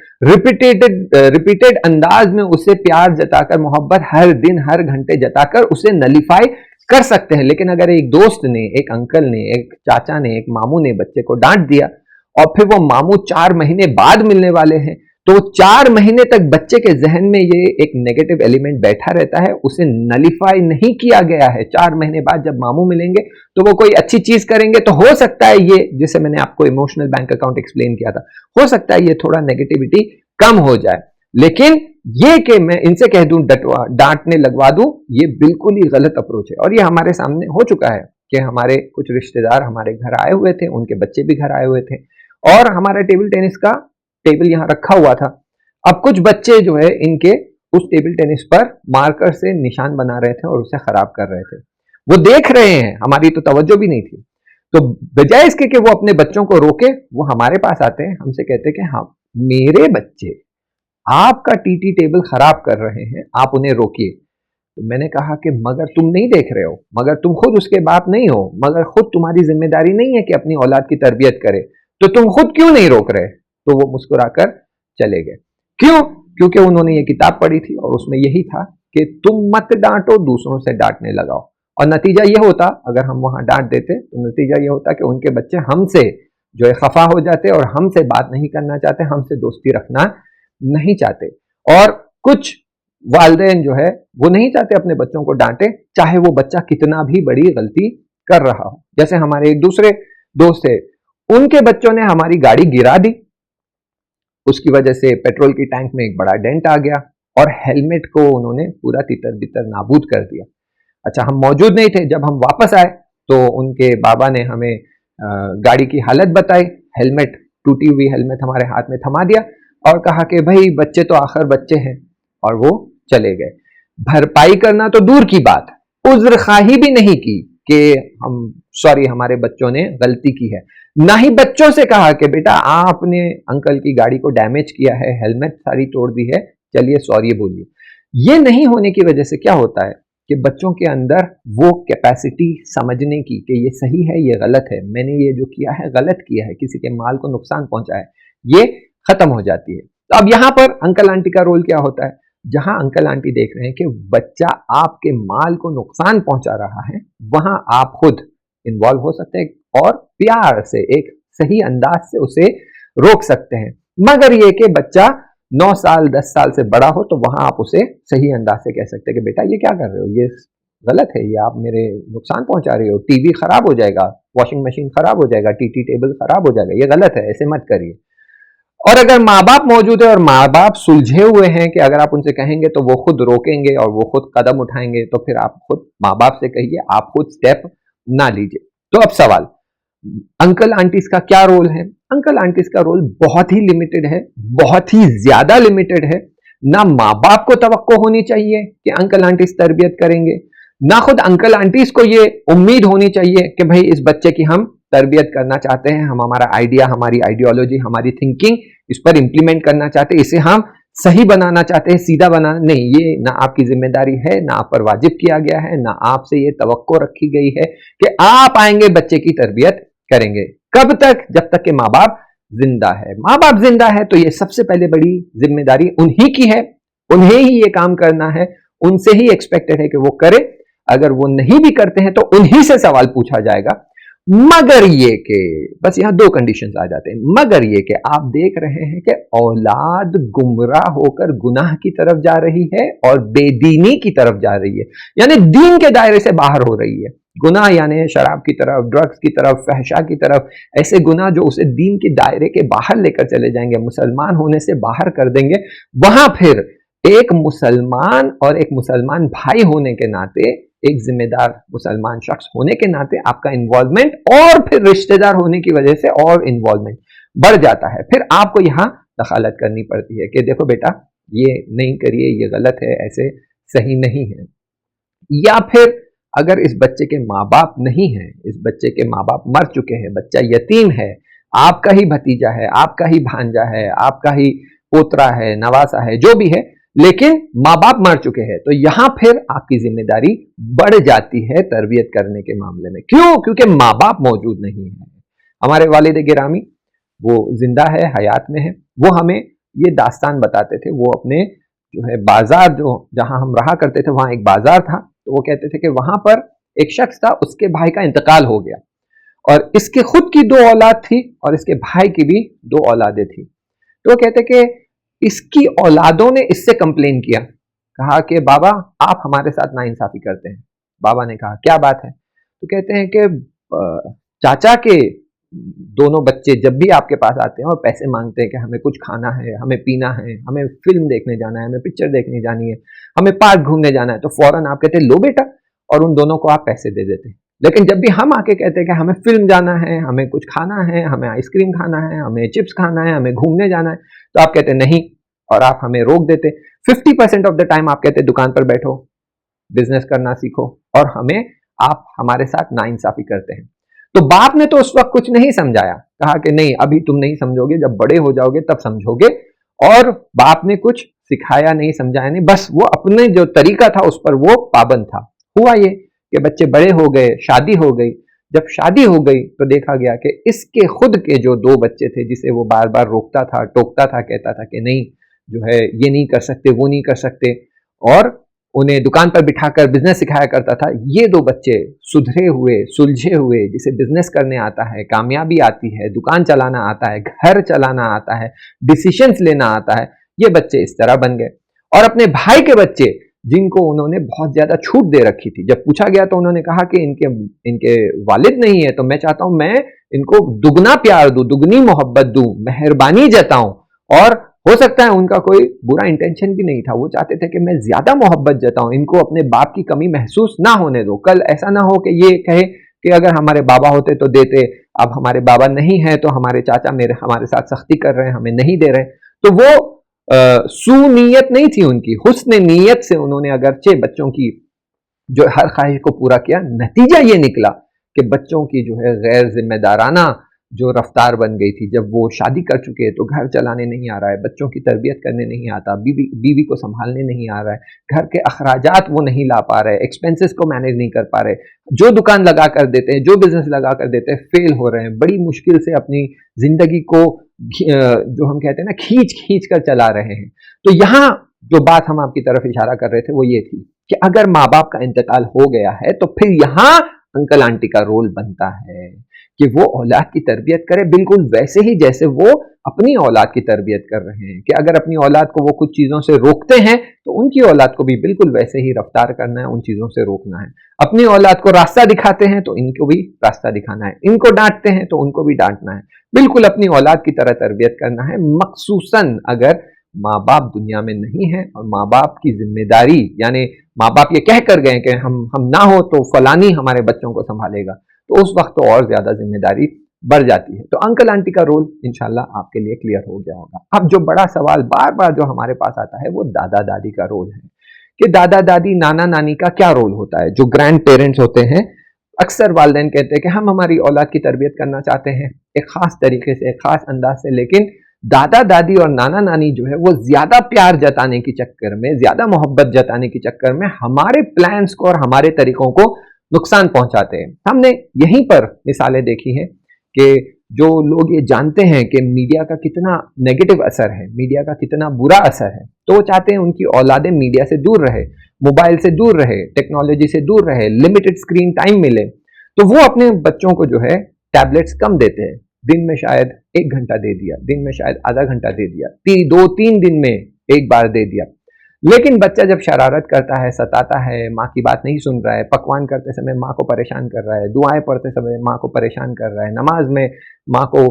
रिपीटेड अंदाज में उसे प्यार जताकर, मोहब्बत हर दिन हर घंटे जताकर उसे नलीफाई कर सकते हैं। लेकिन अगर एक दोस्त ने, एक अंकल ने, एक चाचा ने, एक मामू ने बच्चे को डांट दिया और फिर वो मामू 4 महीने बाद मिलने वाले हैं, तो 4 महीने तक बच्चे के जहन में ये एक नेगेटिव एलिमेंट बैठा रहता है, उसे नलीफाई नहीं किया गया है। 4 महीने बाद जब मामू मिलेंगे तो वो कोई अच्छी चीज करेंगे तो हो सकता है ये, जैसे मैंने आपको इमोशनल बैंक अकाउंट एक्सप्लेन किया था, हो सकता है ये थोड़ा नेगेटिविटी कम हो जाए। लेकिन ये कि मैं इनसे कह दूं, डांटने लगवा दूं, ये बिल्कुल ही गलत अप्रोच है। और ये हमारे सामने हो चुका है कि हमारे कुछ रिश्तेदार हमारे घर आए हुए थे, उनके बच्चे भी घर आए हुए थे और हमारा टेबल टेनिस का टेबल यहां रखा हुआ था। अब कुछ बच्चे जो है इनके उस टेबल टेनिस पर मार्कर से निशान बना रहे थे और उसे खराब कर रहे थे। वो देख रहे हैं, हमारी तो तवज्जो भी नहीं थी। तो बजाय इसके कि वो अपने बच्चों को रोके, वो हमारे पास आते हैं, हमसे कहते हैं कि हाँ मेरे बच्चे आपका टीटी टेबल खराब कर रहे हैं, आप उन्हें रोकिए। तो मैंने कहा कि मगर तुम नहीं देख रहे हो, मगर तुम खुद उसके बाप नहीं हो, मगर खुद तुम्हारी जिम्मेदारी नहीं है कि अपनी औलाद की तरबियत करे, तो तुम खुद क्यों नहीं रोक रहे? तो वो मुस्कुराकर चले गए। क्यों? क्योंकि उन्होंने ये किताब पढ़ी थी और उसमें यही था कि तुम मत डांटो, दूसरों से डांटने लगाओ। और नतीजा ये होता, अगर हम वहां डांट देते तो नतीजा ये होता कि उनके बच्चे हमसे जो है खफा हो जाते और हमसे बात नहीं करना चाहते, हमसे दोस्ती रखना नहीं चाहते। और कुछ वालिदैन जो है वो नहीं चाहते अपने बच्चों को डांटे, चाहे वो बच्चा कितना भी बड़ी गलती कर रहा हो। जैसे हमारे एक दूसरे दोस्त है, उनके बच्चों ने हमारी गाड़ी गिरा दी, उसकी वजह से पेट्रोल की टैंक में एक बड़ा डेंट आ गया और हेलमेट को उन्होंने पूरा तितर बितर नाबूद कर दिया। अच्छा, हम मौजूद नहीं थे, जब हम वापस आए तो उनके बाबा ने हमें गाड़ी की हालत बताई, हेलमेट, टूटी हुई हेलमेट हमारे हाथ में थमा दिया और कहा कि भाई बच्चे तो आखिर बच्चे हैं, और वो चले गए। भरपाई करना तो दूर की बात, उज्र खाही भी नहीं की कि हम सॉरी हमारे बच्चों ने गलती की है। ना ही बच्चों से कहा कि बेटा आपने अंकल की गाड़ी को डैमेज किया है, हेलमेट सारी तोड़ दी है, चलिए सॉरी बोलिए। ये नहीं होने की वजह से क्या होता है कि बच्चों के अंदर वो कैपेसिटी समझने की कि ये सही है, ये गलत है, मैंने ये जो किया है गलत किया है, किसी के माल को नुकसान पहुंचा है, ये खत्म हो जाती है। तो अब यहां पर अंकल आंटी का रोल क्या होता है? जहां अंकल आंटी देख रहे हैं कि बच्चा आपके माल को नुकसान पहुंचा रहा है, वहां आप खुद इन्वॉल्व हो सकते हैं और प्यार से, एक सही अंदाज से उसे रोक सकते हैं। मगर ये कि बच्चा 9 साल 10 साल से बड़ा हो तो वहां आप उसे सही अंदाज से कह सकते हैं कि बेटा ये क्या कर रहे हो, ये गलत है, ये आप मेरे नुकसान पहुंचा रहे हो, टीवी खराब हो जाएगा, वॉशिंग मशीन खराब हो जाएगा, टीटी टेबल खराब हो जाएगा, ये गलत है, ऐसे मत करिए। और अगर माँ बाप मौजूद है और माँ बाप सुलझे हुए हैं कि अगर आप उनसे कहेंगे तो वो खुद रोकेंगे और वो खुद कदम उठाएंगे, तो फिर आप खुद माँ बाप से कहिए, आप खुद स्टेप ना लीजिए। तो अब सवाल, अंकल आंटीज का क्या रोल है? अंकल आंटीज का रोल बहुत ही लिमिटेड है, बहुत ही ज्यादा लिमिटेड है। ना माँ बाप को तवक्को होनी चाहिए कि अंकल आंटीज तरबियत करेंगे, ना खुद अंकल आंटीज को ये उम्मीद होनी चाहिए कि भाई इस बच्चे की हम तरबियत करना चाहते हैं, हम हमारा आइडिया, हमारी आइडियोलॉजी, हमारी थिंकिंग इस पर इंप्लीमेंट करना चाहते हैं, इसे हम सही बनाना चाहते हैं, सीधा बनाना नहीं, ये ना आपकी जिम्मेदारी है, ना आप पर वाजिब किया गया है, ना आपसे ये तवक्को रखी गई है कि आप आएंगे बच्चे की तरबियत करेंगे। कब तक? जब तक कि माँ बाप जिंदा है। माँ बाप जिंदा है तो ये सबसे पहले बड़ी जिम्मेदारी उन्हीं की है, उन्हें ही ये काम करना है, उनसे ही एक्सपेक्टेड है कि वो करे। अगर वो नहीं भी करते हैं तो उन्हीं से सवाल पूछा जाएगा। मगर ये कि बस यहां दो कंडीशंस आ जाते हैं। मगर ये कि आप देख रहे हैं कि औलाद गुमराह होकर गुनाह की तरफ जा रही है और बेदीनी की तरफ जा रही है, यानी दीन के दायरे से बाहर हो रही है। गुनाह यानी शराब की तरफ, ड्रग्स की तरफ, फहशा की तरफ, ऐसे गुनाह जो उसे दीन के दायरे के बाहर लेकर चले जाएंगे, मुसलमान होने से बाहर कर देंगे। वहां फिर एक मुसलमान और एक मुसलमान भाई होने के नाते, एक जिम्मेदार मुसलमान शख्स होने के नाते आपका इन्वॉल्वमेंट और फिर रिश्तेदार होने की वजह से और इन्वॉल्वमेंट बढ़ जाता है। फिर आपको यहां दखालत करनी पड़ती है कि देखो बेटा ये नहीं करिए, ये गलत है, ऐसे सही नहीं है। या फिर अगर इस बच्चे के माँ बाप नहीं है, इस बच्चे के माँ बाप मर चुके हैं, बच्चा यतीम है, आपका ही भतीजा है, आपका ही भांजा है, आपका ही पोतरा है, नवासा है, जो भी है, लेकिन माँ बाप मर चुके हैं, तो यहां फिर आपकी जिम्मेदारी बढ़ जाती है तरबियत करने के मामले में। क्यों? क्योंकि माँ बाप मौजूद नहीं है। हमारे वालिद गिरामी वो जिंदा है, हयात में है, वो हमें ये दास्तान बताते थे। वो अपने जो है बाजार, जो जहां हम रहा करते थे वहां एक बाजार था, तो वो कहते थे कि वहां पर एक शख्स था, उसके भाई का इंतकाल हो गया और इसके खुद की 2 औलाद थी और इसके भाई की भी 2 औलादें थी। तो वो कहते कि इसकी औलादों ने इससे कंप्लेन किया, कहा कि बाबा आप हमारे साथ नाइंसाफी करते हैं। बाबा ने कहा क्या बात है? तो कहते हैं कि चाचा के दोनों बच्चे जब भी आपके पास आते हैं और पैसे मांगते हैं कि हमें कुछ खाना है, हमें पीना है, हमें फिल्म देखने जाना है, हमें पिक्चर देखने जानी है, हमें पार्क घूमने जाना है, तो फौरन आप कहते हैं लो बेटा, और उन दोनों को आप पैसे दे देते हैं। लेकिन जब भी हम आके कहते हैं कि हमें फिल्म जाना है, हमें कुछ खाना है, हमें आइसक्रीम खाना है, हमें चिप्स खाना है, हमें घूमने जाना है, तो आप कहते नहीं और आप हमें रोक देते। 50% ऑफ द टाइम आप कहते दुकान पर बैठो, बिजनेस करना सीखो, और हमें आप हमारे साथ नाइंसाफी करते हैं। तो बाप ने तो उस वक्त कुछ नहीं समझाया, कहा कि नहीं अभी तुम नहीं समझोगे, जब बड़े हो जाओगे तब समझोगे। और बाप ने कुछ सिखाया नहीं, समझाया नहीं, बस वो अपने जो तरीका था उस पर वो पाबंद था। हुआ ये कि बच्चे बड़े हो गए, शादी हो गई। जब शादी हो गई तो देखा गया कि इसके खुद के जो 2 बच्चे थे, जिसे वो बार बार रोकता था, टोकता था, कहता था कि नहीं जो है ये नहीं कर सकते, वो नहीं कर सकते, और उन्हें दुकान पर बिठाकर बिजनेस सिखाया करता था। ये 2 बच्चे सुधरे हुए, सुलझे हुए, जिसे बिजनेस करने आता है, कामयाबी आती है, दुकान चलाना आता है, घर चलाना आता है, डिसीजंस लेना आता है, ये बच्चे इस तरह बन गए। और अपने भाई के बच्चे जिनको उन्होंने बहुत ज्यादा छूट दे रखी थी, जब पूछा गया तो उन्होंने कहा कि इनके वालिद नहीं है, तो मैं चाहता हूं मैं इनको दुगना प्यार दूं, दुगनी मोहब्बत दूं, मेहरबानी जताऊं, और हो सकता है उनका कोई बुरा इंटेंशन भी नहीं था, वो चाहते थे कि मैं ज्यादा मोहब्बत जताऊं, इनको अपने बाप की कमी महसूस ना होने दो। कल ऐसा ना हो कि ये कहे कि अगर हमारे बाबा होते तो देते, अब हमारे बाबा नहीं है तो हमारे चाचा हमारे साथ सख्ती कर रहे हैं, हमें नहीं दे रहे। तो वो सुनीयत नहीं थी उनकी, हुस्न नीयत से उन्होंने अगरचे बच्चों की जो हर ख्वाहिश को पूरा किया। नतीजा ये निकला कि बच्चों की जो है गैर जिम्मेदाराना जो रफ्तार बन गई थी, जब वो शादी कर चुके हैं तो घर चलाने नहीं आ रहा है, बच्चों की तरबियत करने नहीं आता, बीवी को संभालने नहीं आ रहा है, घर के अखराजात वो नहीं ला पा रहे, एक्सपेंसेस को मैनेज नहीं कर पा रहे, जो दुकान लगा कर देते हैं, जो बिजनेस लगा कर देते हैं, फेल हो रहे हैं, बड़ी मुश्किल से अपनी जिंदगी को जो हम कहते हैं ना खींच खींच कर चला रहे हैं। तो यहाँ जो बात हम आपकी तरफ इशारा कर रहे थे वो ये थी कि अगर माँ बाप का इंतकाल हो गया है तो फिर यहाँ अंकल आंटी का रोल बनता है कि वो औलाद की तरबियत करे बिल्कुल वैसे ही जैसे वो अपनी औलाद की तरबियत कर रहे हैं। कि अगर अपनी औलाद को वो कुछ चीजों से रोकते हैं तो उनकी औलाद को भी बिल्कुल वैसे ही रफ्तार करना है, उन चीजों से रोकना है। अपनी औलाद को रास्ता दिखाते हैं तो इनको भी रास्ता दिखाना है, इनको डांटते हैं तो उनको भी डांटना है, बिल्कुल अपनी औलाद की तरह तरबियत करना है। मखसूसन अगर माँ बाप दुनिया में नहीं है और माँ बाप की जिम्मेदारी, यानी माँ बाप ये कह कर गए कि हम ना हो तो फलानी हमारे बच्चों को संभालेगा, तो उस वक्त तो और ज्यादा जिम्मेदारी बढ़ जाती है। तो अंकल आंटी का रोल इंशाल्लाह आपके लिए क्लियर हो गया होगा। अब जो बड़ा सवाल बार बार जो हमारे पास आता है वो दादा दादी का रोल है कि दादा दादी नाना नानी का क्या रोल होता है। जो ग्रैंड पेरेंट्स होते हैं, अक्सर वालिदैन कहते हैं कि हम हमारी औलाद की तरबियत करना चाहते हैं एक खास तरीके से, एक खास अंदाज से, लेकिन दादा दादी और नाना नानी जो है वो ज्यादा प्यार जताने के चक्कर में, ज्यादा मोहब्बत जताने के चक्कर में हमारे प्लान्स को और हमारे तरीकों को नुकसान पहुंचाते हैं। हमने यहीं पर मिसालें देखी हैं कि जो लोग ये जानते हैं कि मीडिया का कितना नेगेटिव असर है, मीडिया का कितना बुरा असर है, तो वो चाहते हैं उनकी औलादें मीडिया से दूर रहे, मोबाइल से दूर रहे, टेक्नोलॉजी से दूर रहे, लिमिटेड स्क्रीन टाइम मिले। तो वो अपने बच्चों को जो है टैबलेट्स कम देते हैं, दिन में शायद 1 घंटा दे दिया, दिन में शायद आधा घंटा दे दिया, 2-3 दिन में एक बार दे दिया। लेकिन बच्चा जब शरारत करता है, सताता है, माँ की बात नहीं सुन रहा है, पकवान करते समय माँ को परेशान कर रहा है, दुआएं पढ़ते समय माँ को परेशान कर रहा है, नमाज में माँ को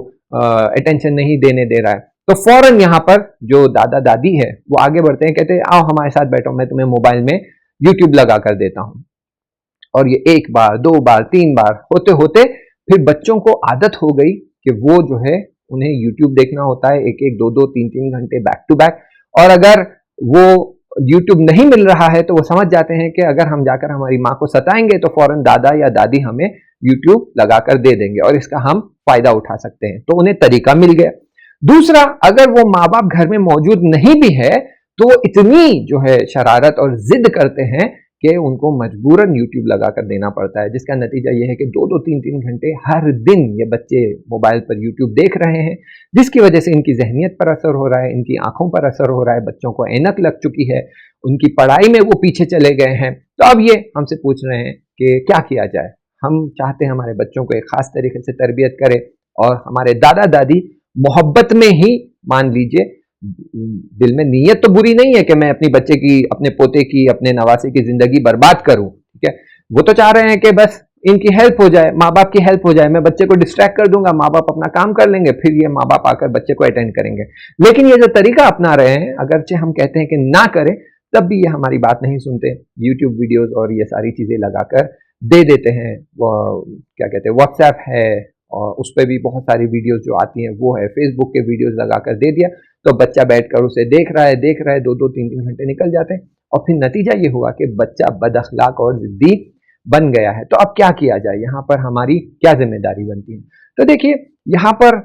अटेंशन नहीं देने दे रहा है, तो फौरन यहाँ पर जो दादा दादी है वो आगे बढ़ते हैं, कहते हैं आओ हमारे साथ बैठो, मैं तुम्हें मोबाइल में यूट्यूब लगा कर देता हूँ। और ये 1 बार 2 बार 3 बार होते होते फिर बच्चों को आदत हो गई कि वो जो है उन्हें यूट्यूब देखना होता है 1-1 2-2 3-3 घंटे बैक टू बैक। और अगर वो यूट्यूब नहीं मिल रहा है तो वो समझ जाते हैं कि अगर हम जाकर हमारी माँ को सताएंगे तो फौरन दादा या दादी हमें यूट्यूब लगाकर दे देंगे और इसका हम फायदा उठा सकते हैं। तो उन्हें तरीका मिल गया। दूसरा, अगर वो माँ बाप घर में मौजूद नहीं भी है तो वो इतनी जो है शरारत और जिद करते हैं कि उनको मजबूरन यूट्यूब लगाकर देना पड़ता है, जिसका नतीजा यह है कि 2-2 3-3 घंटे हर दिन ये बच्चे मोबाइल पर यूट्यूब देख रहे हैं, जिसकी वजह से इनकी जहनियत पर असर हो रहा है, इनकी आंखों पर असर हो रहा है, बच्चों को ऐनक लग चुकी है, उनकी पढ़ाई में वो पीछे चले गए हैं। तो अब ये हमसे पूछ रहे हैं कि क्या किया जाए। हम चाहते हैं हमारे बच्चों को एक खास तरीके से तरबियत करें और हमारे दादा दादी मोहब्बत में ही, मान लीजिए दिल में नीयत तो बुरी नहीं है कि मैं अपनी बच्चे की, अपने पोते की, अपने नवासे की जिंदगी बर्बाद करूं, ठीक है, वो तो चाह रहे हैं कि बस इनकी हेल्प हो जाए, माँ बाप की हेल्प हो जाए, मैं बच्चे को डिस्ट्रैक्ट कर दूंगा, माँ बाप अपना काम कर लेंगे, फिर ये माँ बाप आकर बच्चे को अटेंड करेंगे। लेकिन ये जो तरीका अपना रहे हैं, अगरचे हम कहते हैं कि ना करें, तब भी ये हमारी बात नहीं सुनते। यूट्यूब वीडियोज और ये सारी चीजें लगाकर दे देते हैं। वो क्या कहते हैं, व्हाट्सएप है और उस पर भी बहुत सारी वीडियोज जो आती हैं वो है, फेसबुक के वीडियोज लगाकर दे दिया तो बच्चा बैठकर उसे देख रहा है 2-2 3-3 घंटे निकल जाते हैं और फिर नतीजा ये हुआ कि बच्चा बदअखलाक और जिद्दी बन गया है। तो अब क्या किया जाए, यहाँ पर हमारी क्या जिम्मेदारी बनती है। तो देखिए यहाँ पर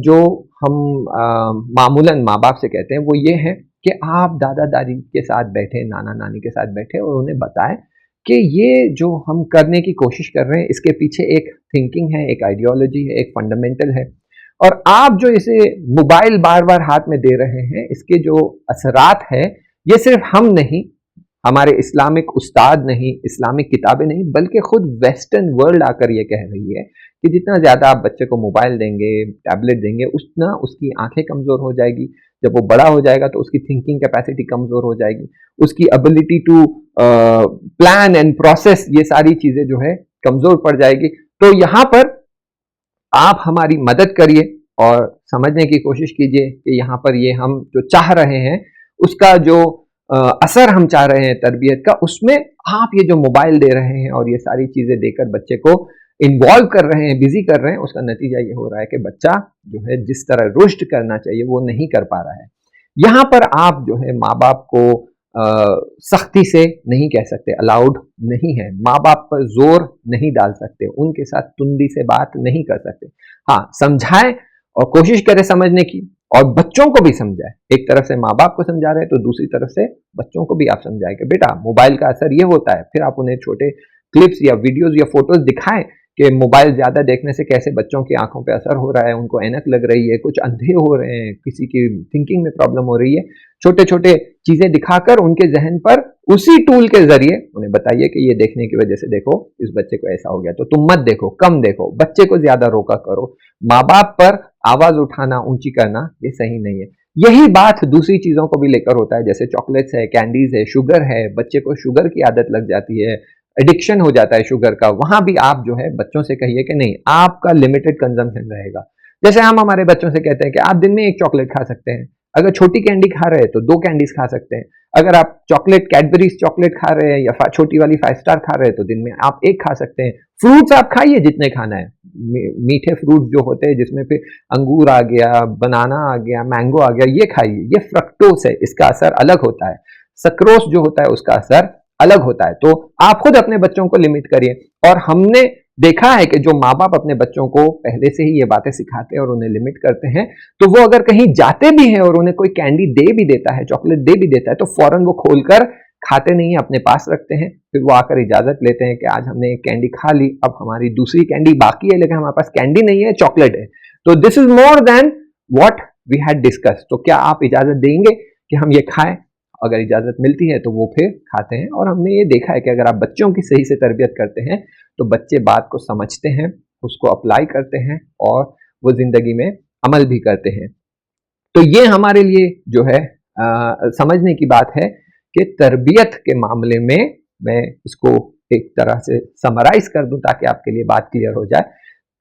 जो हम मामूलन माँ बाप से कहते हैं वो ये है कि आप दादा दादी के साथ बैठे, नाना नानी के साथ बैठे और उन्हें बताएं कि ये जो हम करने की कोशिश कर रहे हैं इसके पीछे एक थिंकिंग है, एक आइडियोलॉजी है, एक फंडामेंटल है। और आप जो इसे मोबाइल बार बार हाथ में दे रहे हैं, इसके जो असरात है ये सिर्फ हम नहीं, हमारे इस्लामिक उस्ताद नहीं, इस्लामिक किताबें नहीं, बल्कि खुद वेस्टर्न वर्ल्ड आकर ये कह रही है कि जितना ज़्यादा आप बच्चे को मोबाइल देंगे, टैबलेट देंगे, उतना उसकी आंखें कमज़ोर हो जाएगी। जब वो बड़ा हो जाएगा तो उसकी थिंकिंग कैपेसिटी कमज़ोर हो जाएगी, उसकी ability to plan and process, ये सारी चीज़ें जो है कमज़ोर पड़ जाएगी। तो यहाँ पर आप हमारी मदद करिए और समझने की कोशिश कीजिए कि यहाँ पर ये हम जो चाह रहे हैं उसका जो असर हम चाह रहे हैं तरबियत का, उसमें आप ये जो मोबाइल दे रहे हैं और ये सारी चीजें देकर बच्चे को इन्वॉल्व कर रहे हैं, बिजी कर रहे हैं, उसका नतीजा ये हो रहा है कि बच्चा जो है जिस तरह रुश्द करना चाहिए वो नहीं कर पा रहा है। यहाँ पर आप जो है माँ बाप को सख्ती से नहीं कह सकते, अलाउड नहीं है, माँ बाप पर जोर नहीं डाल सकते, उनके साथ तुंदी से बात नहीं कर सकते। हाँ, समझाएं और कोशिश करें समझने की, और बच्चों को भी समझाएं। एक तरफ से माँ बाप को समझा रहे हैं तो दूसरी तरफ से बच्चों को भी आप समझाएं कि बेटा मोबाइल का असर ये होता है। फिर आप उन्हें छोटे क्लिप्स या वीडियोस या फोटोज दिखाएं कि मोबाइल ज्यादा देखने से कैसे बच्चों की आंखों पे असर हो रहा है, उनको ऐनक लग रही है, कुछ अंधे हो रहे हैं, किसी की थिंकिंग में प्रॉब्लम हो रही है। छोटे छोटे चीजें दिखाकर उनके जहन पर उसी टूल के जरिए उन्हें बताइए कि ये देखने की वजह से देखो इस बच्चे को ऐसा हो गया, तो तुम मत देखो, कम देखो, बच्चे को ज्यादा रोका करो। माँ बाप पर आवाज उठाना, ऊंची करना ये सही नहीं है। यही बात दूसरी चीजों को भी लेकर होता है, जैसे चॉकलेट्स है, कैंडीज है, शुगर है, बच्चे को शुगर की आदत लग जाती है, एडिक्शन हो जाता है शुगर का। वहां भी आप जो है बच्चों से कहिए कि नहीं, आपका लिमिटेड कंजम्पशन रहेगा। जैसे हम हमारे बच्चों से कहते हैं कि आप दिन में एक चॉकलेट खा सकते हैं, अगर छोटी कैंडी खा रहे हैं तो 2 कैंडीज खा सकते हैं, अगर आप चॉकलेट कैडबरीज चॉकलेट खा रहे हैं या छोटी वाली 5 स्टार खा रहे हैं तो दिन में आप 1 खा सकते हैं। फ्रूट्स आप खाइए जितने खाना है, मीठे फ्रूट्स जो होते हैं जिसमें फिर अंगूर आ गया, बनाना आ गया, मैंगो आ गया, ये खाइए। ये फ्रक्टोस है, इसका असर अलग होता है, सक्रोस जो होता है उसका असर अलग होता है। तो आप खुद अपने बच्चों को लिमिट करिए। और हमने देखा है कि जो माँ बाप अपने बच्चों को पहले से ही ये बातें सिखाते हैं और उन्हें लिमिट करते हैं, तो वो अगर कहीं जाते भी हैं और उन्हें कोई कैंडी दे भी देता है, चॉकलेट दे भी देता है, तो फौरन वो खोलकर खाते नहीं, अपने पास रखते हैं। फिर वो आकर इजाजत लेते हैं कि आज हमने एक कैंडी खा ली, अब हमारी दूसरी कैंडी बाकी है, लेकिन हमारे पास कैंडी नहीं है, चॉकलेट है। तो this is more than what we had discuss. तो क्या आप इजाजत देंगे कि हम ये खाएं? अगर इजाजत मिलती है तो वो फिर खाते हैं। और हमने ये देखा है कि अगर आप बच्चों की सही से तरबियत करते हैं तो बच्चे बात को समझते हैं, उसको अप्लाई करते हैं और वो जिंदगी में अमल भी करते हैं। तो ये हमारे लिए जो है समझने की बात है कि तरबियत के मामले में, मैं इसको एक तरह से समराइज कर दूं ताकि आपके लिए बात क्लियर हो जाए।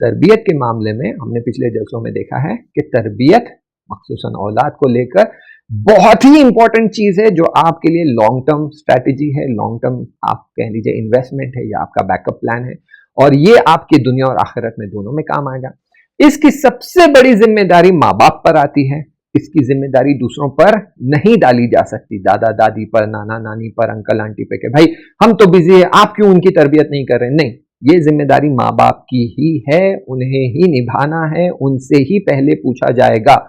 तरबियत के मामले में हमने पिछले जलसों में देखा है कि तरबियत मखसूसन औलाद को लेकर बहुत ही इंपॉर्टेंट चीज है, जो आपके लिए लॉन्ग टर्म स्ट्रैटेजी है, लॉन्ग टर्म आप कह लीजिए इन्वेस्टमेंट है या आपका बैकअप प्लान है, और ये आपकी दुनिया और आखिरत में दोनों में काम आएगा। इसकी सबसे बड़ी जिम्मेदारी माँ बाप पर आती है, इसकी जिम्मेदारी दूसरों पर नहीं डाली जा सकती, दादा दादी पर, नाना नानी पर, अंकल आंटी पे, कि भाई हम तो बिजी है, आप क्यों उनकी तरबियत नहीं कर रहे। नहीं, ये जिम्मेदारी माँ बाप की ही है, उन्हें ही निभाना है, उनसे ही पहले पूछा जाएगा।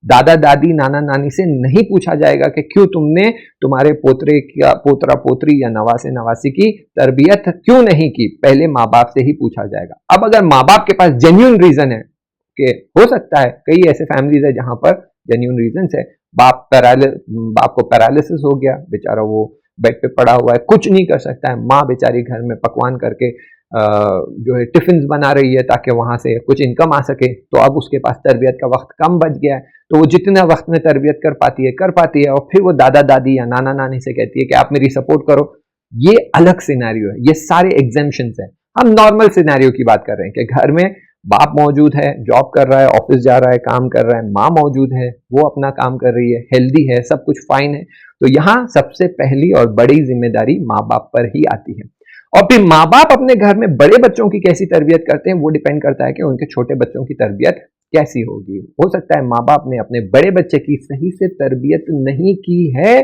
दादा दादी नाना नानी से नहीं पूछा जाएगा कि क्यों तुमने तुम्हारे पोतरे का पोतरा पोतरी या नवासे नवासी की तरबियत क्यों नहीं की, पहले माँ बाप से ही पूछा जाएगा। अब अगर माँ बाप के पास जेन्युइन रीजन है, कि हो सकता है कई ऐसे फैमिलीज है जहां पर जेन्युइन रीजन है, बाप को पैरालिसिस हो गया, बेचारा वो बेड पे पड़ा हुआ है, कुछ नहीं कर सकता है, माँ बेचारी घर में पकवान करके जो है टिफिन बना रही है ताकि वहां से कुछ इनकम आ सके, तो अब उसके पास तरबियत का वक्त कम बच गया है, तो वो जितना वक्त में तरबियत कर पाती है, और फिर वो दादा दादी या नाना नानी से कहती है कि आप मेरी सपोर्ट करो। ये अलग सिनेरियो है, ये सारे एग्जेम्पशंस हैं। हम नॉर्मल सिनेरियो की बात कर रहे हैं कि घर में बाप मौजूद है, जॉब कर रहा है, ऑफिस जा रहा है, काम कर रहा है, माँ मौजूद है, वो अपना काम कर रही है, हेल्दी है, सब कुछ फाइन है। तो यहाँ सबसे पहली और बड़ी जिम्मेदारी माँ बाप पर ही आती है। और फिर माँ बाप अपने घर में बड़े बच्चों की कैसी तरबियत करते हैं वो डिपेंड करता है कि उनके छोटे बच्चों की तरबियत कैसी होगी। हो सकता है माँ बाप ने अपने बड़े बच्चे की सही से तरबियत नहीं की है,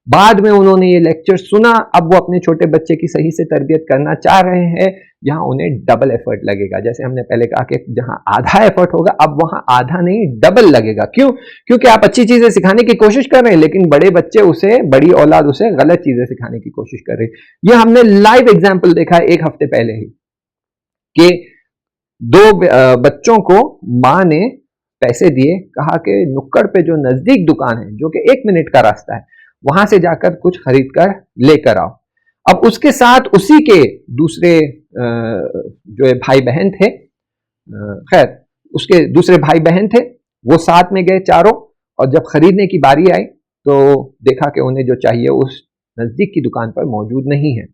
बाद में उन्होंने ये लेक्चर सुना, अब वो अपने छोटे बच्चे की सही से तरबियत करना चाह रहे हैं, यहाँ उन्हें डबल एफर्ट लगेगा। जैसे हमने पहले कहा कि जहां आधा एफर्ट होगा, अब वहां आधा नहीं डबल लगेगा। क्यों? क्योंकि आप अच्छी चीजें सिखाने की कोशिश कर रहे हैं, लेकिन बड़े बच्चे उसे, बड़ी औलाद उसे गलत चीजें सिखाने की कोशिश कर रही है। ये हमने लाइव एग्जाम्पल देखा है 1 हफ्ते पहले ही, कि 2 बच्चों को मां ने पैसे दिए, कहा कि नुक्कड़ पे जो नजदीक दुकान है, जो कि 1 मिनट का रास्ता है, वहां से जाकर कुछ खरीद कर लेकर आओ। अब उसके साथ उसी के दूसरे जो है भाई बहन थे, खैर उसके दूसरे भाई बहन थे, वो साथ में गए चारों, और जब खरीदने की बारी आई तो देखा कि उन्हें जो चाहिए उस नजदीक की दुकान पर मौजूद नहीं है।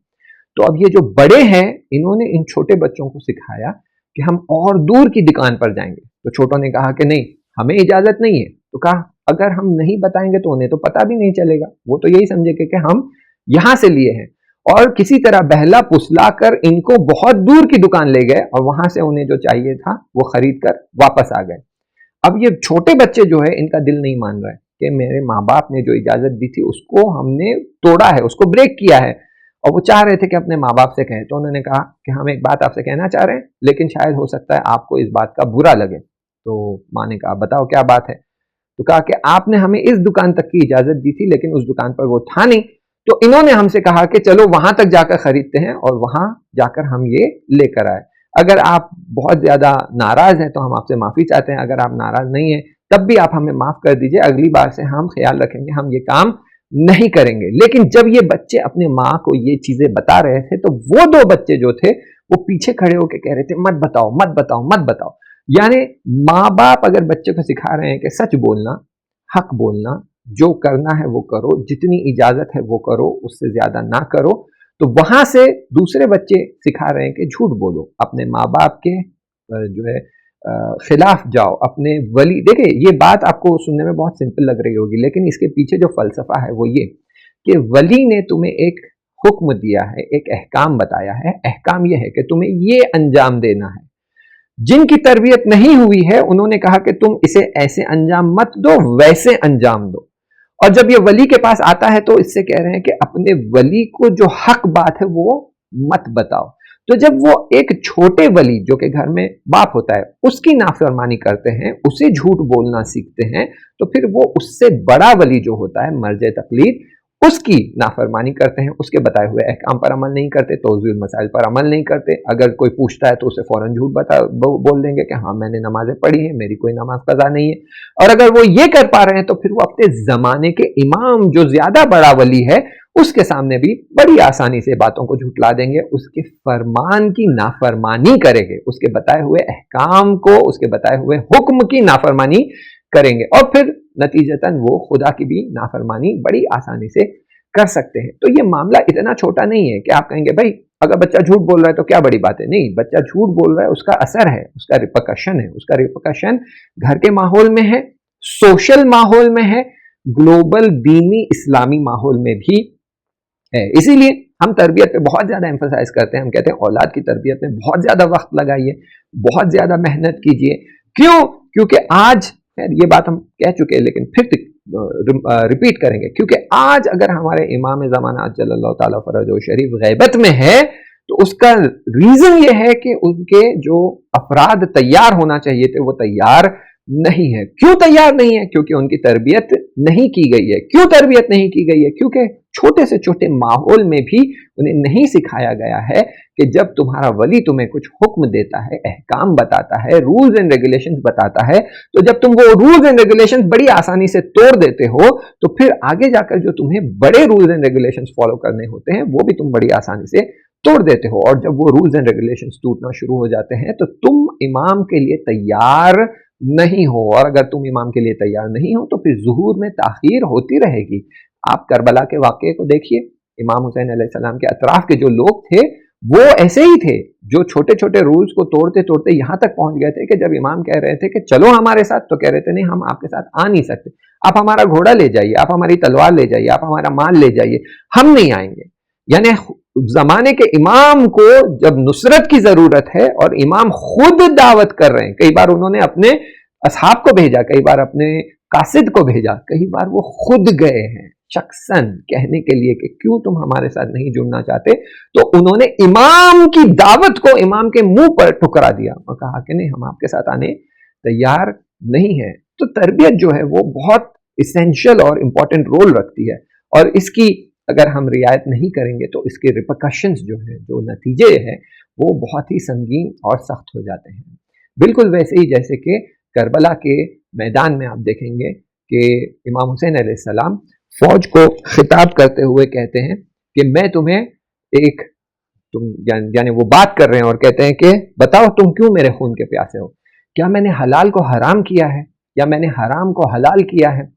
तो अब ये जो बड़े हैं, इन्होंने इन छोटे बच्चों को सिखाया कि हम और दूर की दुकान पर जाएंगे। तो छोटों ने कहा कि नहीं, हमें इजाजत नहीं है। तो कहा अगर हम नहीं बताएंगे तो उन्हें तो पता भी नहीं चलेगा, वो तो यही समझेंगे कि हम यहां से लिए हैं। और किसी तरह बहला फुसला कर इनको बहुत दूर की दुकान ले गए, और वहां से उन्हें जो चाहिए था वो खरीद कर वापस आ गए। अब ये छोटे बच्चे जो है, इनका दिल नहीं मान रहा है कि मेरे माँ बाप ने जो इजाजत दी थी उसको हमने तोड़ा है, उसको ब्रेक किया है, और वो चाह रहे थे कि अपने माँ बाप से कहें। तो उन्होंने कहा कि हम एक बात आपसे कहना चाह रहे हैं, लेकिन शायद हो सकता है आपको इस बात का बुरा लगे। तो माँ ने कहा बताओ क्या बात है। तो कहा कि आपने हमें इस दुकान तक की इजाजत दी थी, लेकिन उस दुकान पर वो था नहीं, तो इन्होंने हमसे कहा कि चलो वहां तक जाकर खरीदते हैं और वहां जाकर हम ये लेकर आए। अगर आप बहुत ज्यादा नाराज हैं तो हम आपसे माफी चाहते हैं, अगर आप नाराज नहीं हैं तब भी आप हमें माफ कर दीजिए, अगली बार से हम ख्याल रखेंगे, हम ये काम नहीं करेंगे। लेकिन जब ये बच्चे अपने माँ को ये चीजें बता रहे थे, तो वो 2 बच्चे जो थे वो पीछे खड़े होकर कह रहे थे मत बताओ मत बताओ मत बताओ। यानी माँ बाप अगर बच्चे को सिखा रहे हैं कि सच बोलना, हक बोलना, जो करना है वो करो, जितनी इजाजत है वो करो, उससे ज्यादा ना करो, तो वहां से दूसरे बच्चे सिखा रहे हैं कि झूठ बोलो, अपने माँ बाप के जो है खिलाफ जाओ, अपने वली। देखिए ये बात आपको सुनने में बहुत सिंपल लग रही होगी, लेकिन इसके पीछे जो फलसफा है वो ये कि वली ने तुम्हें एक हुक्म दिया है, एक अहकाम बताया है। अहकाम यह है कि तुम्हें ये अंजाम देना है। जिनकी तरबियत नहीं हुई है उन्होंने कहा कि तुम इसे ऐसे अंजाम मत दो, वैसे अंजाम दो। और जब ये वली के पास आता है तो इससे कह रहे हैं कि अपने वली को जो हक बात है वो मत बताओ। तो जब वो एक छोटे वली जो कि घर में बाप होता है उसकी नाफरमानी करते हैं, उसे झूठ बोलना सीखते हैं, तो फिर वो उससे बड़ा वली जो होता है मर्जे तकलीद, उसकी नाफरमानी करते हैं, उसके बताए हुए अहकाम पर अमल नहीं करते, तौज़ील मसाइल पर अमल नहीं करते। अगर कोई पूछता है तो उसे फौरन झूठ बोल देंगे कि हाँ मैंने नमाजें पढ़ी हैं, मेरी कोई नमाज कज़ा नहीं है। और अगर वो ये कर पा रहे हैं तो फिर वो अपने जमाने के इमाम जो ज्यादा बड़ा वली है उसके सामने भी बड़ी आसानी से बातों को झुटला देंगे, उसके फरमान की नाफरमानी करेंगे, उसके बताए हुए अहकाम को, उसके बताए हुए हुक्म की नाफरमानी करेंगे, और फिर नतीजतन वो खुदा की भी नाफरमानी बड़ी आसानी से कर सकते हैं। तो ये मामला इतना छोटा नहीं है कि आप कहेंगे भाई अगर बच्चा झूठ बोल रहा है तो क्या बड़ी बात है। नहीं, बच्चा झूठ बोल रहा है, उसका असर है, उसका रिपरकशन है, उसका रिपरकशन घर के माहौल में है, सोशल माहौल में है, ग्लोबल दीनी इस्लामी माहौल में भी है। इसीलिए हम तरबियत पे बहुत ज्यादा एम्फसाइज करते हैं। हम कहते हैं औलाद की तरबियत में बहुत ज्यादा वक्त लगाइए, बहुत ज्यादा मेहनत कीजिए। क्यों? क्योंकि आज ये बात हम कह चुके हैं लेकिन फिर रिपीट करेंगे, क्योंकि आज अगर हमारे इमाम ज़माना जल्लल्लाहु ताला फरजहु शरीफ गैबत में है तो उसका रीजन ये है कि उनके जो अफराद तैयार होना चाहिए थे वो तैयार नहीं है। क्यों तैयार नहीं है? क्योंकि उनकी तरबियत नहीं की गई है। क्यों तरबियत नहीं की गई है? क्योंकि छोटे से छोटे माहौल में भी उन्हें नहीं सिखाया गया है कि जब तुम्हारा वली तुम्हें कुछ हुक्म देता है, अहकाम बताता है, रूल्स एंड रेगुलेशंस बताता है, तो जब तुम वो रूल्स एंड रेगुलेशंस बड़ी आसानी से तोड़ देते हो तो फिर आगे जाकर जो तुम्हें बड़े रूल्स एंड रेगुलेशंस फॉलो करने होते हैं वो भी तुम बड़ी आसानी से तोड़ देते हो। और जब वो रूल्स एंड रेगुलेशंस टूटना शुरू हो जाते हैं तो तुम इमाम के लिए तैयार नहीं हो, और अगर तुम इमाम के लिए तैयार नहीं हो तो फिर ज़ुहूर में ताखीर होती रहेगी। आप करबला के वाक़े को देखिए, इमाम हुसैन अलैहिस्सलाम के अतराफ के जो लोग थे वो ऐसे ही थे, जो छोटे छोटे रूल्स को तोड़ते तोड़ते यहां तक पहुंच गए थे कि जब इमाम कह रहे थे कि चलो हमारे साथ, तो कह रहे थे नहीं, हम आपके साथ आ नहीं सकते, आप हमारा घोड़ा ले जाइए, आप हमारी तलवार ले जाइए, आप हमारा माल ले जाइए, हम नहीं आएंगे। यानी जमाने के इमाम को जब नुसरत की जरूरत है और इमाम खुद दावत कर रहे हैं, कई बार उन्होंने अपने असहाब को भेजा, कई बार अपने कासिद को भेजा, कई बार वो खुद गए हैं, शख्सन कहने के लिए कि क्यों तुम हमारे साथ नहीं जुड़ना चाहते, तो उन्होंने इमाम की दावत को इमाम के मुंह पर ठुकरा दिया और कहा कि नहीं, हम आपके साथ आने तैयार नहीं है। तो तरबियत जो है वो बहुत इसेंशियल और इम्पॉर्टेंट रोल रखती है, और इसकी अगर हम रियायत नहीं करेंगे तो इसके रिपरकशंस जो है, जो नतीजे हैं, वो बहुत ही संगीन और सख्त हो जाते हैं। बिल्कुल वैसे ही जैसे कि करबला के मैदान में आप देखेंगे कि इमाम हुसैन अलैहिस्सलाम फौज को खिताब करते हुए कहते हैं कि मैं तुम्हें एक, तुम यानी वो बात कर रहे हैं और कहते हैं कि बताओ तुम क्यों मेरे खून के प्यासे हो, क्या मैंने हलाल को हराम किया है या मैंने हराम को हलाल किया है।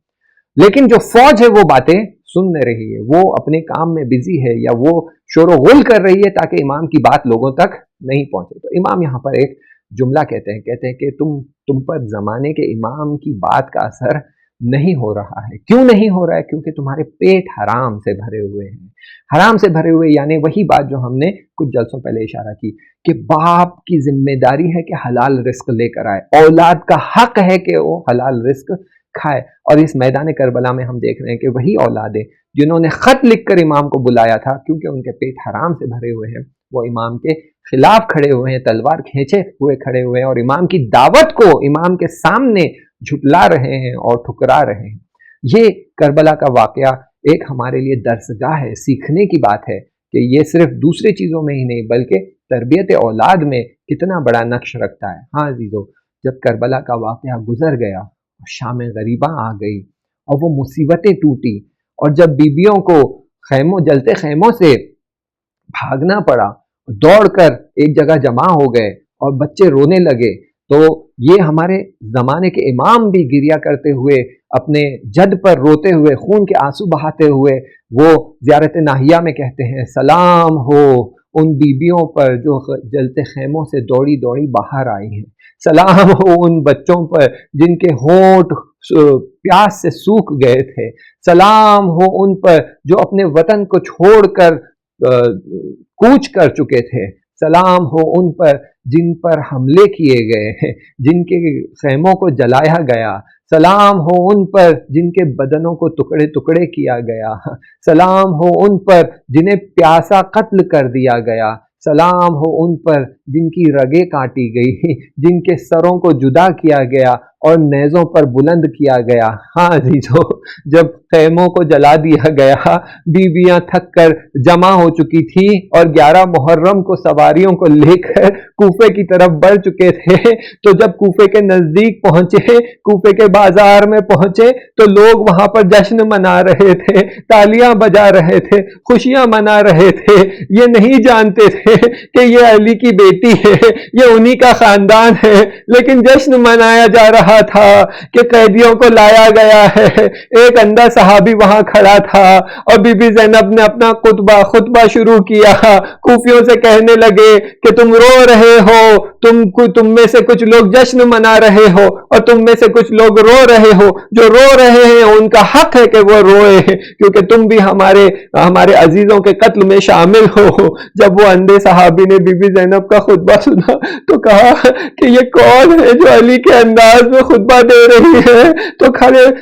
लेकिन जो फौज है वो बातें सुन नहीं रही है, वो अपने काम में बिजी है या वो शोर-ओ-गुल कर रही है ताकि इमाम की बात लोगों तक नहीं पहुंचे। तो इमाम यहाँ पर एक जुमला कहते हैं कि तुम पर जमाने के इमाम की बात का असर नहीं हो रहा है। क्यों नहीं हो रहा है? क्योंकि तुम्हारे पेट हराम से भरे हुए हैं। हराम से भरे हुए यानी वही बात जो हमने कुछ जलसों पहले इशारा की कि बाप की जिम्मेदारी है कि हलाल रिस्क लेकर आए, औलाद का हक है कि वो हलाल रिस्क खाए। और इस मैदान करबला में हम देख रहे हैं कि वही औलादें जिन्होंने खत लिखकर इमाम को बुलाया था, क्योंकि उनके पेट हराम से भरे हुए हैं, वो इमाम के खिलाफ खड़े हुए हैं, तलवार खींचे हुए खड़े हुए हैं और इमाम की दावत को इमाम के सामने झुटला रहे हैं और ठुकरा रहे हैं। ये करबला का वाकया एक हमारे लिए दर्सगाह है, सीखने की बात है कि ये सिर्फ दूसरी चीज़ों में ही नहीं बल्कि तरबियत औलाद में कितना बड़ा नक्श रखता है। हाँ अजीजों, जब करबला का वाकया गुजर गया, शाम गरीबा आ गई और वो मुसीबतें टूटी, और जब बीबियों को जलते खैमों से भागना पड़ा, दौड़कर एक जगह जमा हो गए और बच्चे रोने लगे, तो ये हमारे ज़माने के इमाम भी गिरिया करते हुए, अपने जद पर रोते हुए, खून के आंसू बहाते हुए, वो ज़ियारत नाहिया में कहते हैं, सलाम हो उन बीबियों पर जो जलते खेमों से दौड़ी दौड़ी बाहर आई हैं, सलाम हो उन बच्चों पर जिनके होंठ प्यास से सूख गए थे, सलाम हो उन पर जो अपने वतन को छोड़कर कूच कर चुके थे, सलाम हो उन पर जिन पर हमले किए गए हैं, जिनके खेमों को जलाया गया, सलाम हो उन पर जिनके बदनों को टुकड़े टुकड़े किया गया, सलाम हो उन पर जिन्हें प्यासा कत्ल कर दिया गया, सलाम हो उन पर जिनकी रगें काटी गई, जिनके सरों को जुदा किया गया और नेज़ों पर बुलंद किया गया। हाँ अजीजों, जब खैमों को जला दिया गया, बीबियां थक कर जमा हो चुकी थी और 11 मुहर्रम को सवारियों को लेकर कूफे की तरफ बढ़ चुके थे, तो जब कूफे के नजदीक पहुंचे, कूफे के बाजार में पहुंचे, तो लोग वहां पर जश्न मना रहे थे, तालियां बजा रहे थे, खुशियां मना रहे थे। ये नहीं जानते थे कि ये अली की बेटी है, ये उन्हीं का खानदान है, लेकिन जश्न मनाया जा रहा था कि कैदियों को लाया गया है। एक अंधा सहाबी वहां खड़ा था और बीबी ज़ैनब ने अपना खुतबा शुरू किया। कूफियों से कहने लगे कि तुम रो रहे हो, तुम में से कुछ लोग जश्न मना रहे हो और तुम में से कुछ लोग रो रहे हो। जो रो रहे हैं उनका हक है कि वो रोए, क्योंकि तुम भी हमारे अजीजों के कत्ल में शामिल हो। जब वो अंधे सहाबी ने बीबी ज़ैनब का खुतबा सुना तो कहा कि ये कौन है जो अली के अंदाज में खुतबा दे रही है। तो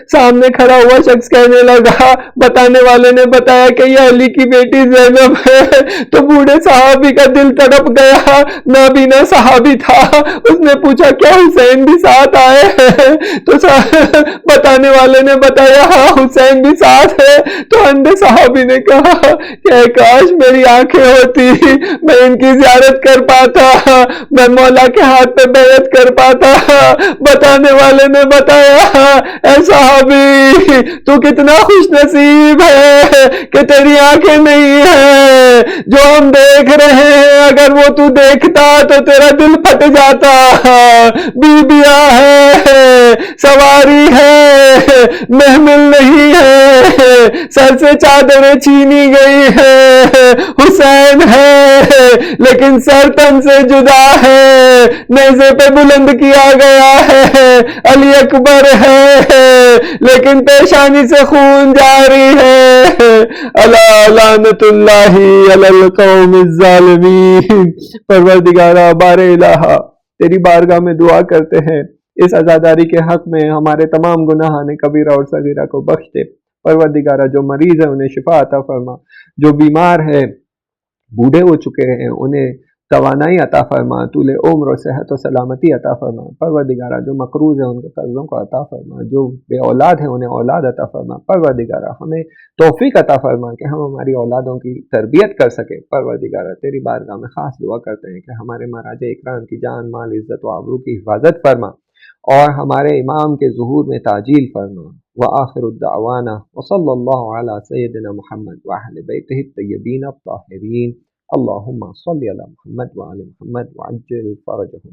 सामने खड़ा हुआ शख्स कहने लगा, बताने वाले ने बताया कि ये अली की बेटी ज़ैनब है। तो बूढ़े सहाबी का दिल तड़प गया, नाबीना सहाबी था, उसने पूछा क्या हुसैन भी साथ आए हैं? तो बताने वाले ने बताया हाँ हुसैन भी साथ है। तो अंधे सहाबी ने कहा कि काश मेरी आंखें होती, मैं इनकी ज़ियारत कर पाता, मैं मौला के हाथ पे बैत कर पाता। बताने वाले ने बताया ऐ सहाबी तू कितना खुश नसीब है कि तेरी आंखें नहीं है। जो हम देख रहे हैं अगर वो तू देखता तो तेरा दिल फट जाता। बीबियां है, सवारी है, महमिल नहीं है, सर से चादरें छीनी गई है, हुसैन है लेकिन सर तन से जुदा है, नेज़े पे बुलंद किया गया है, अली अकबर है लेकिन पेशानी से खून जारी है। अला लानतुल्लाहि अलल कौमिज़ ज़ालिमीन। परवरदिगारा बारे इलाहा, तेरी बारगाह में दुआ करते हैं इस आज़ादारी के हक में हमारे तमाम गुनाहाने कबीरा और सगीरा को बख्श दे। परवरदिगारा जो मरीज़ है उन्हें शिफा अता फरमा, जो बीमार है, बूढ़े हो चुके हैं, उन्हें तवानाई अता फरमा, तूले उम्र और सेहत और सलामती अता फरमा। परवरदिगारा जो मकरूज़ है उनके कर्ज़ों को अता फरमा, जो बे औलाद है उन्हें औलाद अता फरमा। परवरदिगारा हमें तौफ़ीक अता फरमा कि हम हमारी औलादों की तरबियत कर सकें। परवरदिगारा तेरी बारगाह में ख़ास दुआ करते हैं कि हमारे महाराजा इकराम की जान, माल, इज़्ज़त व आबरू की हिफाज़त फरमा और हमारे इमाम के ज़ुहूर में ताजील फरमा। व आखिरु दावाना व सल्लल्लाहु अला सय्यदिना मुहम्मद व अहले बैतिहि तय्यबीन अत्ताहिरीन। अल्लाहुम्मा सल्लि अला मुहम्मद व आलि मुहम्मद व अज्जिल फरजहुम।